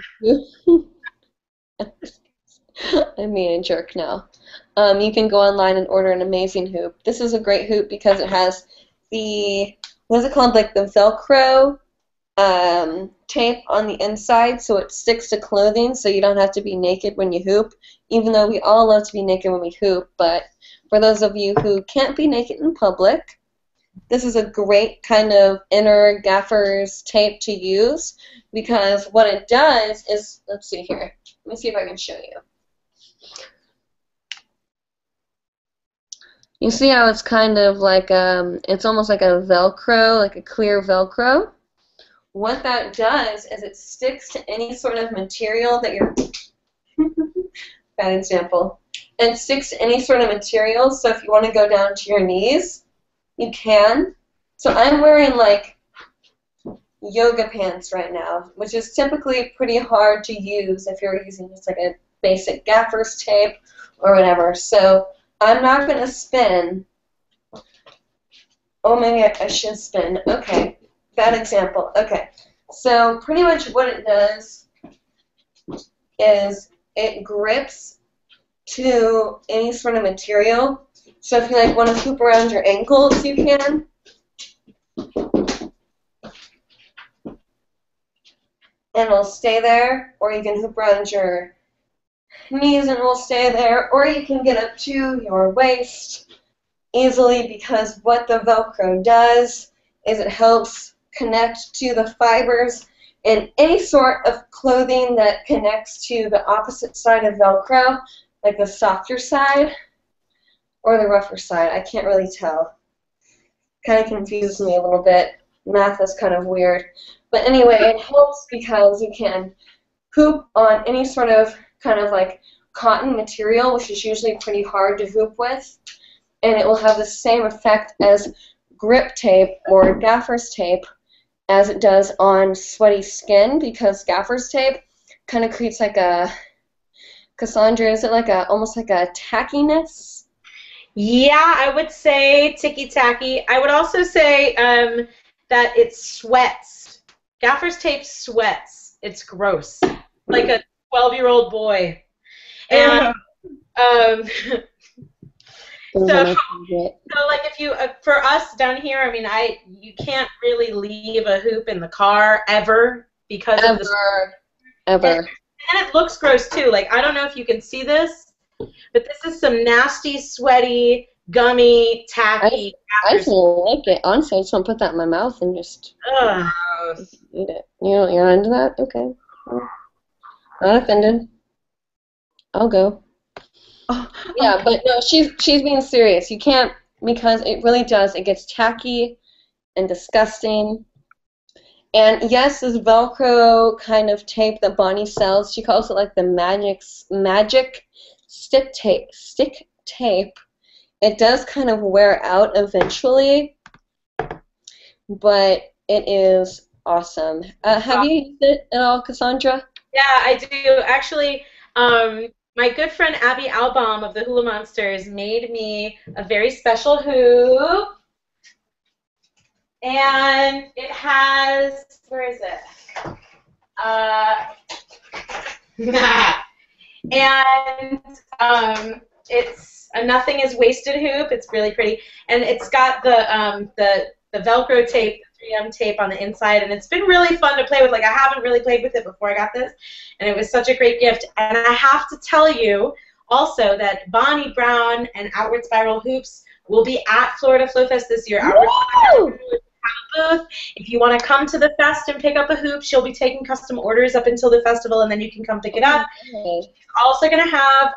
I'm being a jerk now. You can go online and order an amazing hoop. This is a great hoop because it has the, what is it called, like the Velcro tape on the inside, so it sticks to clothing, so you don't have to be naked when you hoop, even though we all love to be naked when we hoop. But for those of you who can't be naked in public, this is a great kind of inner gaffer's tape to use, because what it does is, let's see here, let me see if I can show you. You see how it's kind of like, it's almost like a Velcro, like a clear Velcro? What that does is it sticks to any sort of material that you're, bad example, it sticks to any sort of material, so if you want to go down to your knees, you can. So I'm wearing like yoga pants right now, which is typically pretty hard to use if you're using just like a basic gaffer's tape or whatever. So I'm not going to spin. Oh, maybe I should spin. Okay, bad example. Okay, so pretty much what it does is it grips to any sort of material. So if you like want to hoop around your ankles, you can. And it'll stay there, or you can hoop around your knees and it will stay there, or you can get up to your waist easily, because what the Velcro does is it helps connect to the fibers in any sort of clothing that connects to the opposite side of Velcro, like the softer side or the rougher side. I can't really tell. Kind of confuses me a little bit. Math is kind of weird. But anyway, it helps because you can hoop on any sort of kind of like cotton material, which is usually pretty hard to hoop with, and it will have the same effect as grip tape or gaffer's tape as it does on sweaty skin, because gaffer's tape kind of creates like a, Cassandra, is it like a, almost like a tackiness? Yeah, I would say ticky-tacky. I would also say that it sweats. Gaffer's tape sweats. It's gross. Like a 12-year-old boy. And so like if you, for us down here, I mean, you can't really leave a hoop in the car ever because of this. Ever. And it looks gross too. Like, I don't know if you can see this, but this is some nasty, sweaty, gummy, tacky. I just like it. Honestly, I just want to put that in my mouth and just eat it. You're not into that? Okay. Not offended. I'll go. Oh, yeah, but no, she's being serious. You can't, because it really does. It gets tacky and disgusting. And yes, this Velcro kind of tape that Bonnie sells, she calls it like the magic stick tape. It does kind of wear out eventually, but it is awesome. Have you used it at all, Cassandra? Yeah, I do. Actually, my good friend Abby Albaum of the Hula Monsters made me a very special hoop. And it has, where is it? And it's a nothing is wasted hoop. It's really pretty, and it's got the Velcro tape, the 3M tape on the inside, and it's been really fun to play with. Like, I haven't really played with it before I got this, and it was such a great gift. And I have to tell you also that Bonnie Brown and Outward Spiral Hoops will be at Florida Flow Fest this year. Outward Spiral booth. If you want to come to the fest and pick up a hoop, she'll be taking custom orders up until the festival, and then you can come pick it up. She's also going to have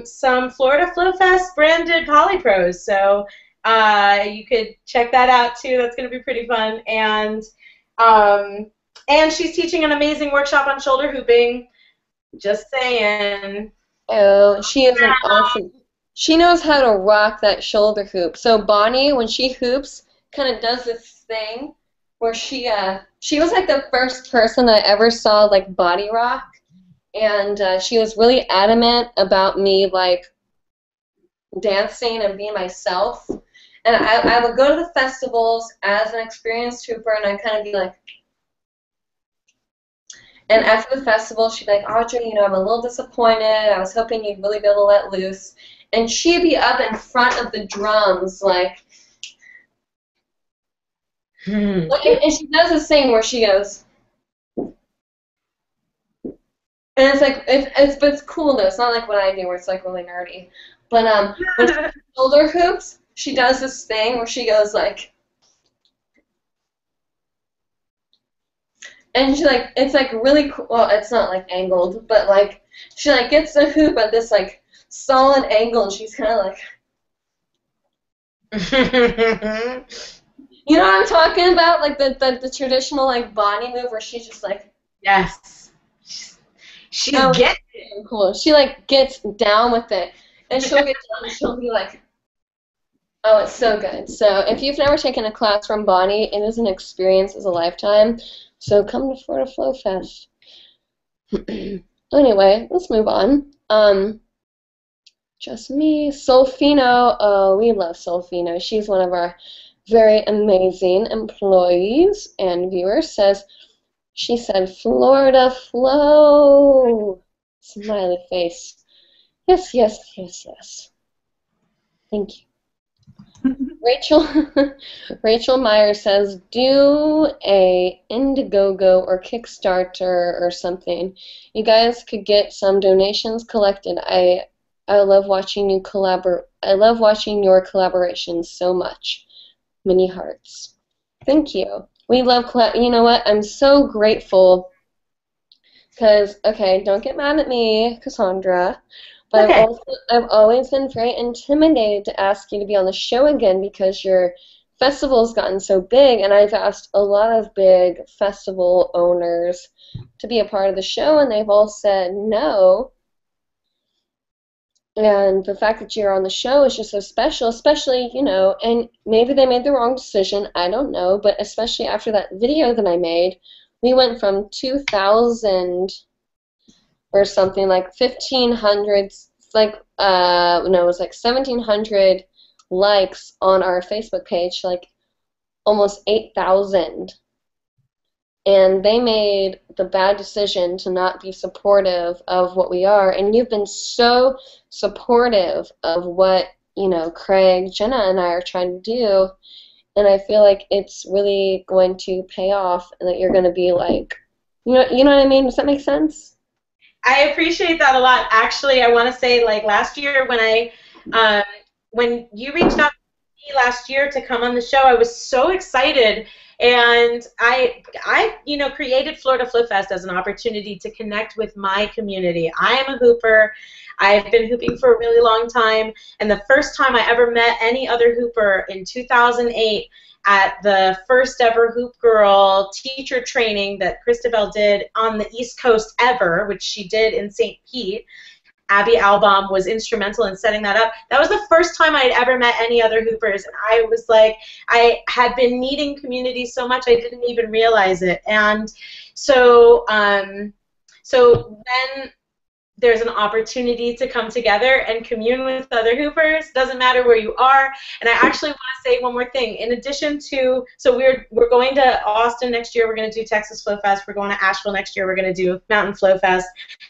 some Florida Flow Fest branded Polypros, so you could check that out too. That's going to be pretty fun. And she's teaching an amazing workshop on shoulder hooping. Just saying. Oh, she is an awesome. She knows how to rock that shoulder hoop. So Bonnie, when she hoops, kind of does this thing where she was like the first person I ever saw like body rock, and she was really adamant about me like dancing and being myself. And I would go to the festivals as an experienced hooper, and I'd kind of be like, And after the festival, she'd be like, Audrey, I'm a little disappointed. I was hoping you'd really be able to let loose. And she'd be up in front of the drums, like, and she does this thing where she goes, and it's like, but it's cool though. It's not like what I do where it's like really nerdy. But when she shoulder hoops, she does this thing where she goes like, and she like, it's like really cool. Well, it's not like angled, but like she like gets the hoop at this like solid angle, and she's kind of like, you know what I'm talking about? Like the traditional like body move where she's just like, yes, she gets it. Cool. She like gets down with it, and she'll get down, and she'll be like, oh, it's so good. So if you've never taken a class from Bonnie, it is an experience as a lifetime. So come to Florida Flow Fest. Anyway, let's move on. Just me, Solfino. Oh, we love Solfino. She's one of our very amazing employees and viewers. She said, Florida Flow. Smiley face. Yes, yes, yes, yes. Thank you. Rachel Meyer says, do a Indiegogo or Kickstarter or something. You guys could get some donations collected. I love watching you collaborate. I love watching your collaborations so much. Many hearts. Thank you. We love you know what? I'm so grateful because, okay, don't get mad at me, Cassandra. But okay. I've always been very intimidated to ask you to be on the show again because your festival's gotten so big, and I've asked a lot of big festival owners to be a part of the show, and they've all said no. And the fact that you're on the show is just so special, especially, and maybe they made the wrong decision, I don't know, but especially after that video that I made, we went from 2,000 or something like 1,500, like no, it was like 1,700 likes on our Facebook page, like almost 8,000, and they made the bad decision to not be supportive of what we are. And you've been so supportive of what Craig, Jenna, and I are trying to do, and I feel like it's really going to pay off, and that you're going to be like, you know what I mean? Does that make sense? I appreciate that a lot. Actually, I want to say, like, last year when you reached out to me last year to come on the show, I was so excited, and I created Florida Flow Fest as an opportunity to connect with my community. I am a hooper. I've been hooping for a really long time, and the first time I ever met any other hooper in 2008 at the first ever Hoop Girl teacher training that Christabel did on the East Coast ever, which she did in St. Pete. Abby Albaum was instrumental in setting that up. That was the first time I had ever met any other hoopers, and I was like, I had been needing community so much I didn't even realize it. And so when there's an opportunity to come together and commune with other hoopers, doesn't matter where you are. And I actually want to say one more thing. In addition to, so we're going to Austin next year, we're going to do Texas Flow Fest, we're going to Asheville next year, we're going to do Mountain Flow Fest,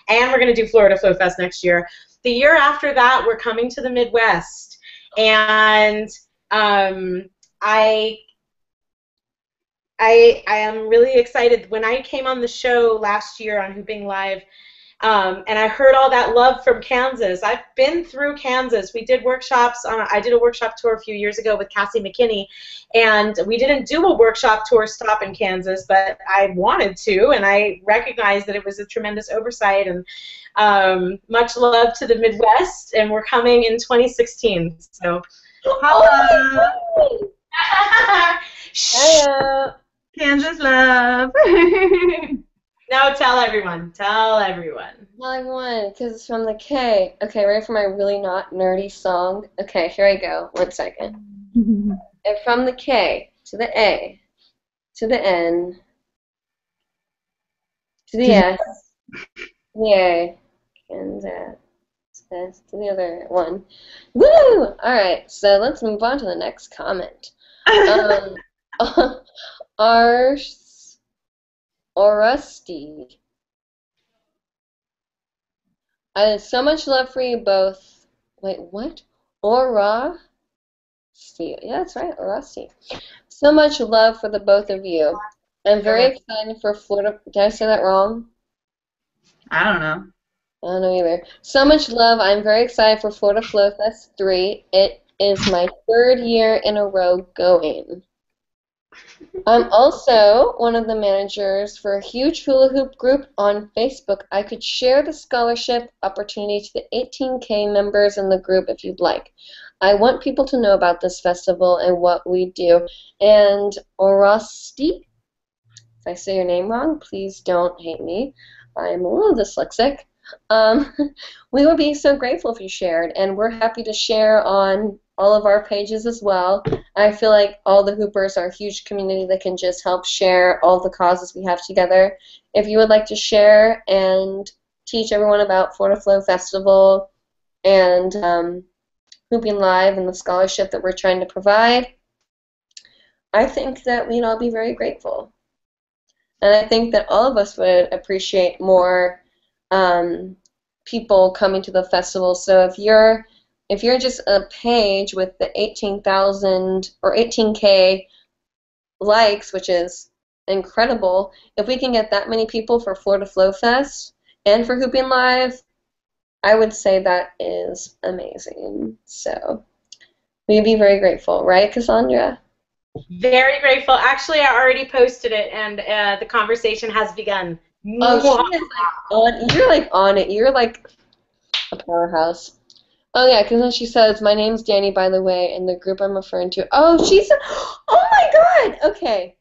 and we're going to do Florida Flow Fest next year. The year after that, we're coming to the Midwest. And I am really excited. When I came on the show last year on Hooping Live, and I heard all that love from Kansas. I've been through Kansas. We did workshops. I did a workshop tour a few years ago with Cassie McKinney, and we didn't do a workshop tour stop in Kansas, but I wanted to, and I recognized that it was a tremendous oversight. And much love to the Midwest, and we're coming in 2016. So, hello. Hello. Kansas love. No, tell everyone. Tell everyone. Tell everyone, because it's from the K. Okay, ready for my really not nerdy song? Okay, here I go. 1 second. And from the K to the A to the N to the S to the A and to the other one. Woo! All right, so let's move on to the next comment. Orusty So much love for you both. Wait, what? Aura? Steve. Yeah, that's right. Aura Steve. So much love for the both of you. I'm very excited for Florida. Did I say that wrong? I don't know. I don't know either. So much love. I'm very excited for Florida Flow Fest 3. It is my 3rd year in a row going. I'm also one of the managers for a huge hula hoop group on Facebook. I could share the scholarship opportunity to the 18K members in the group if you'd like. I want people to know about this festival and what we do. And Orasti, if I say your name wrong, please don't hate me. I'm a little dyslexic. We would be so grateful if you shared, and we're happy to share on all of our pages as well. I feel like all the Hoopers are a huge community that can just help share all the causes we have together. If you would like to share and teach everyone about Florida Flow Festival and Hooping Live and the scholarship that we're trying to provide, I think that we'd all be very grateful. And I think that all of us would appreciate more people coming to the festival. So if you're just a page with the 18,000 or 18K likes, which is incredible, if we can get that many people for Florida Flow Fest and for Hooping Live, I would say that is amazing. So we'd be very grateful, right, Cassandra? Very grateful. Actually, I already posted it, and the conversation has begun. Oh, she is on. You're like on it. You're like a powerhouse. Oh yeah, because then she says, "My name's Danny, by the way," and the group I'm referring to. Oh, she said, "Oh my God." Okay.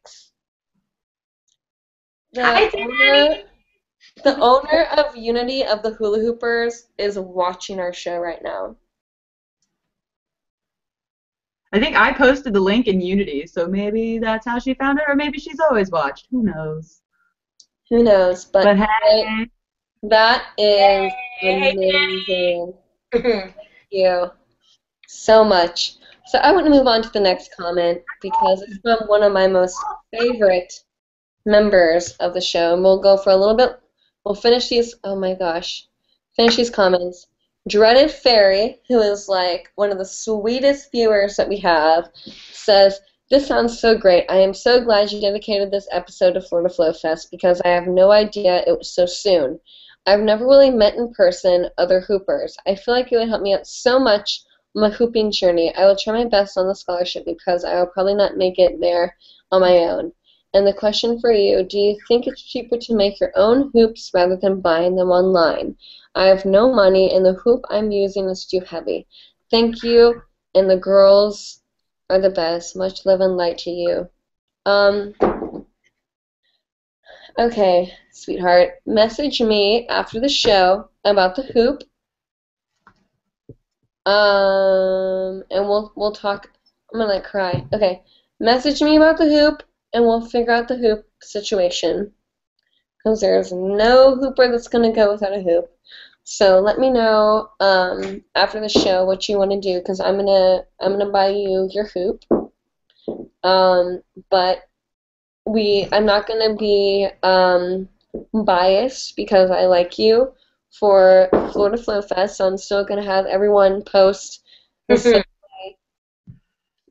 Hi, Danny. The owner of Unity of the Hula Hoopers is watching our show right now. I think I posted the link in Unity, so maybe that's how she found it, or maybe she's always watched. Who knows? Who knows? But hey, that is amazing. Thank you so much. So I want to move on to the next comment because it's from one of my most favorite members of the show, and we'll go for a little bit. We'll finish these. Oh my gosh, finish these comments. Dreaded Fairy, who is like one of the sweetest viewers that we have, says, "This sounds so great. I am so glad you dedicated this episode to Florida Flow Fest because I have no idea it was so soon. I've never really met in person other hoopers. I feel like it would help me out so much on my hooping journey. I will try my best on the scholarship because I will probably not make it there on my own. And the question for you, do you think it's cheaper to make your own hoops rather than buying them online? I have no money and the hoop I'm using is too heavy. Thank you, and the girls are the best. Much love and light to you." Okay, sweetheart, message me after the show about the hoop. And we'll talk. I'm gonna cry. Okay, message me about the hoop, and we'll figure out the hoop situation. Because there's no hooper that's gonna go without a hoop. So let me know after the show what you want to do, because I'm gonna buy you your hoop. But I'm not gonna be biased because I like you for Florida Flow Fest, so I'm still gonna have everyone post the same way.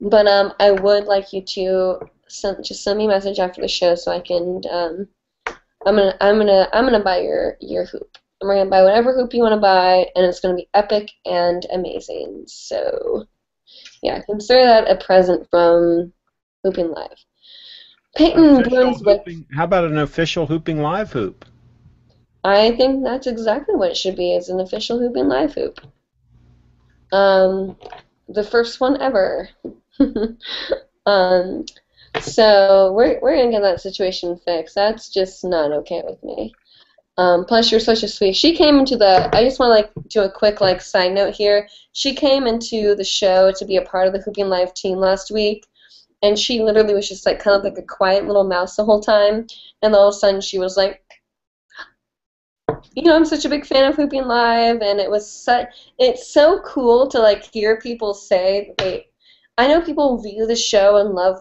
But I would like you to just send me a message after the show so I can. I'm gonna buy your hoop. I'm gonna buy whatever hoop you want to buy, and it's gonna be epic and amazing. So yeah, consider that a present from Hooping Live. Peyton Brunswick. How about an official Hooping Live hoop? I think that's exactly what it should be, is an official Hooping Live hoop. The first one ever. So we're gonna get that situation fixed. That's just not okay with me. Plus, you're such a sweet. She came into the. I just want to do a quick side note here. She came into the show to be a part of the Hooping Live team last week, and she literally was just kind of like a quiet little mouse the whole time. And all of a sudden, she was like, I'm such a big fan of Hooping Live, and it's so cool to hear people say that I know people view the show and love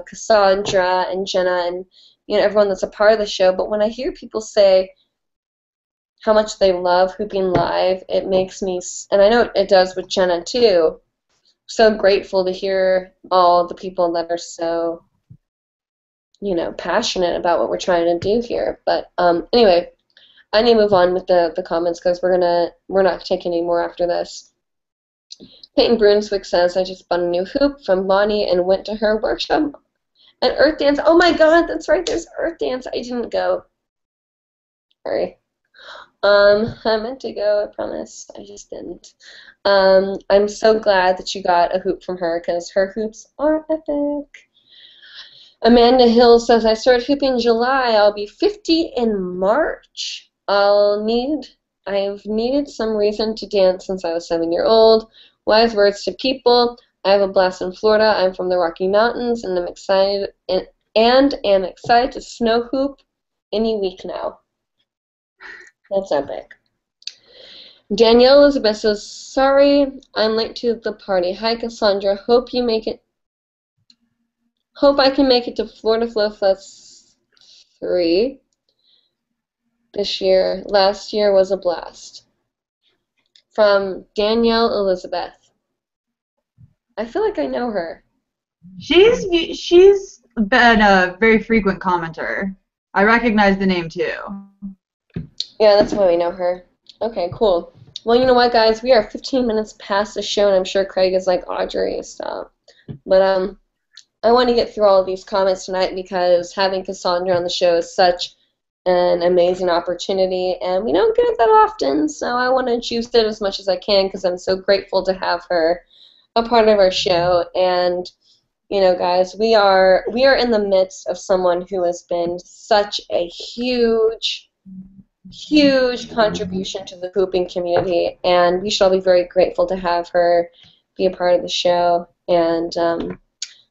Cassandra and Jenna and everyone that's a part of the show, but when I hear people say how much they love Hooping Live. It makes me, and I know it does with Jenna too, so grateful to hear all the people that are so, you know, passionate about what we're trying to do here. But anyway, I need to move on with the comments because we're not taking any more after this. Peyton Brunswick says, I just bought a new hoop from Bonnie and went to her workshop at Earth Dance. Oh my god, that's right, there's Earth Dance. I didn't go. Sorry. I meant to go, I promise. I just didn't. I'm so glad that you got a hoop from her because her hoops are epic. Amanda Hill says, I started hooping in July. I'll be 50 in March. I've needed some reason to dance since I was 7-year-old. Wise words to people. I have a blast in Florida. I'm from the Rocky Mountains, and I'm excited to snow hoop any week now. That's epic. Danielle Elizabeth says, sorry, I'm late to the party. Hi, Cassandra. Hope I can make it to Florida Flow Fest 3 this year. Last year was a blast. From Danielle Elizabeth. I feel like I know her. She's been a very frequent commenter. I recognize the name too. Yeah, that's why we know her. Okay, cool. Well, you know what, guys? We are 15 minutes past the show, and I'm sure Craig is like, Audrey, stop. But I want to get through all of these comments tonight because having Cassandra on the show is such an amazing opportunity, and we don't get it that often, so I want to juice it as much as I can because I'm so grateful to have her a part of our show. And you know, guys, we are in the midst of someone who has been such a huge contribution to the hooping community, and we should all be very grateful to have her be a part of the show. And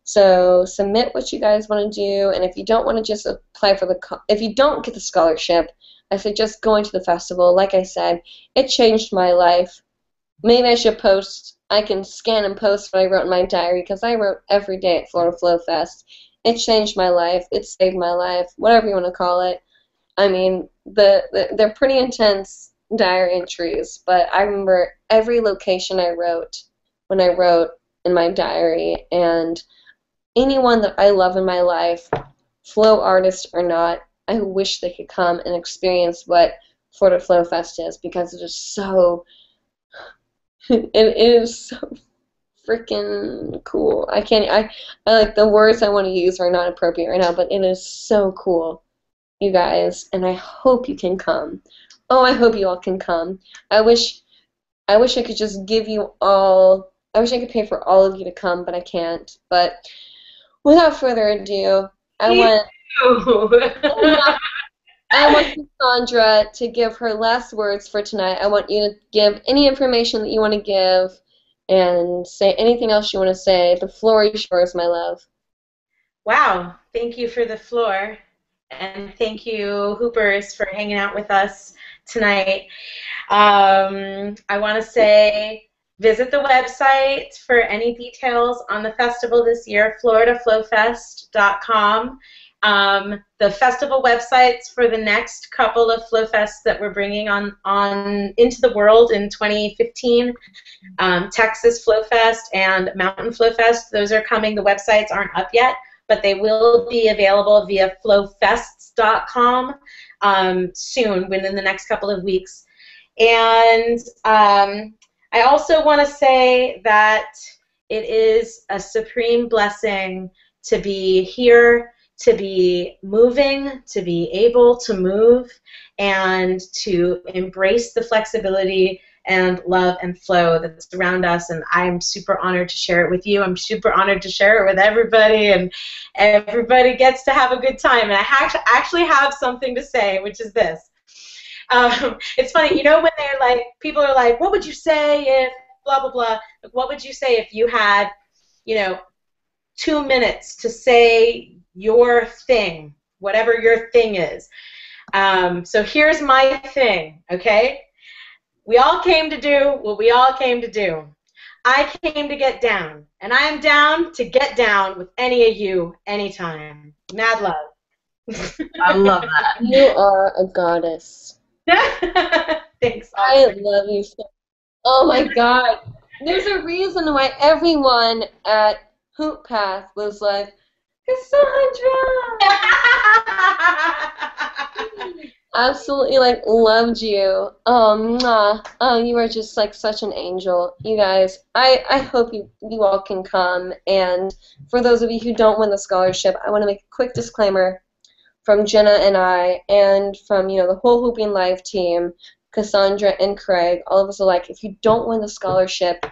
so submit what you guys want to do, and if you don't want to just apply for if you don't get the scholarship, I suggest going to the festival. Like I said, it changed my life. Maybe I should post. I can scan and post what I wrote in my diary because I wrote every day at Florida Flow Fest. It changed my life. It saved my life. Whatever you want to call it. I mean, they're pretty intense diary entries, but I remember every location I wrote when I wrote in my diary, and anyone that I love in my life, flow artist or not, I wish they could come and experience what Florida Flow Fest is because it is so, it is so freaking cool. I like the words I want to use are not appropriate right now, but it is so cool, you guys, and I hope you can come. Oh, I hope you all can come. I wish I could just give you all, I wish I could pay for all of you to come, but I can't. But without further ado, I want Cassandra to give her last words for tonight. I want you to give any information that you want to give and say anything else you want to say. The floor is yours, my love. Wow. Thank you for the floor. And thank you, Hoopers, for hanging out with us tonight. I want to say visit the website for any details on the festival this year, floridaflowfest.com. The festival websites for the next couple of Flowfests that we're bringing on into the world in 2015, Texas Flowfest and Mountain Flowfest, those are coming. The websites aren't up yet, but they will be available via flowfests.com soon, within the next couple of weeks. And I also want to say that it is a supreme blessing to be here, to be moving, to be able to move, and to embrace the flexibility and love and flow that's around us. And I'm super honored to share it with you. I'm super honored to share it with everybody, and everybody gets to have a good time. And I actually have something to say, which is this. It's funny, you know, when they're like, people are like, what would you say if blah, blah, blah. What would you say if you had, you know, 2 minutes to say your thing, whatever your thing is? So here's my thing, okay? We all came to do what we all came to do. I came to get down, and I am down to get down with any of you anytime. Mad love. I love that. You are a goddess. Thanks, I Audrey. love you so. Oh my God. There's a reason why everyone at Hoop Path was like, Cassandra! Absolutely, like, loved you. Oh, mwah. Oh, you are just, like, such an angel. You guys, I hope you all can come. And for those of you who don't win the scholarship, I want to make a quick disclaimer from Jenna and I, and from, the whole Hooping Live team, Cassandra and Craig. All of us are like, if you don't win the scholarship,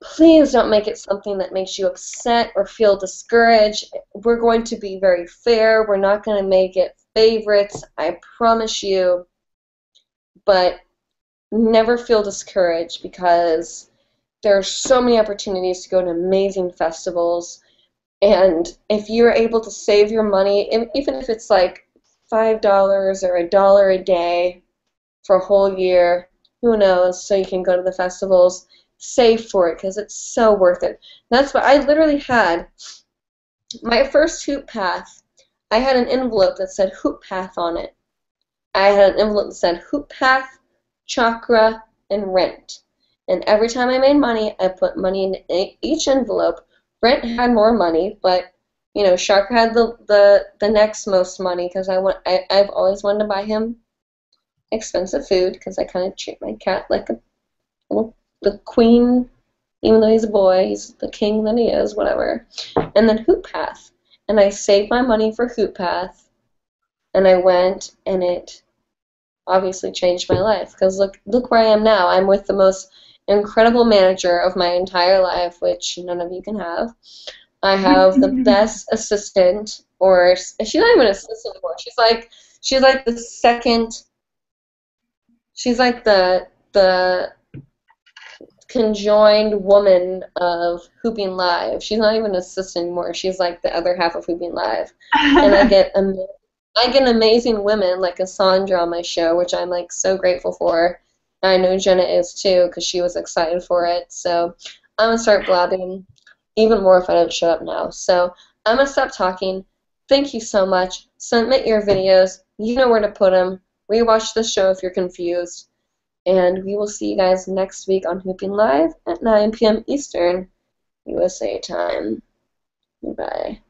please don't make it something that makes you upset or feel discouraged. We're going to be very fair. We're not going to make it favorites, I promise you. But never feel discouraged, because there are so many opportunities to go to amazing festivals. And if you're able to save your money, even if it's like $5 or $1 a day for a whole year, who knows, so you can go to the festivals, save for it, because it's so worth it. That's what I literally had. My first Hoop Path, I had an envelope that said Hoop Path on it. I had an envelope that said Hoop Path, Chakra, and Rent. And every time I made money, I put money in each envelope. Rent had more money, but Chakra had the next most money, because I've always wanted to buy him expensive food, because I kind of treat my cat like the queen, even though he's a boy, he's the king that he is, whatever. And then Hoop Path. And I saved my money for Hoop Path, and I went, and it obviously changed my life, because look where I am now. I'm with the most incredible manager of my entire life, which none of you can have. I have the best assistant, or she's not even an assistant anymore. She's like the second. She's like the conjoined woman of Hooping Live. She's not even an assistant anymore. She's like the other half of Hooping Live. And I get amazing women like Cassandra on my show, which I'm like so grateful for. And I know Jenna is too, because she was excited for it. So I'm going to start blabbing even more if I don't show up now. So I'm going to stop talking. Thank you so much. Submit your videos. You know where to put them. Rewatch the show if you're confused. And we will see you guys next week on Hooping Live at 9 p.m. Eastern USA time. Bye.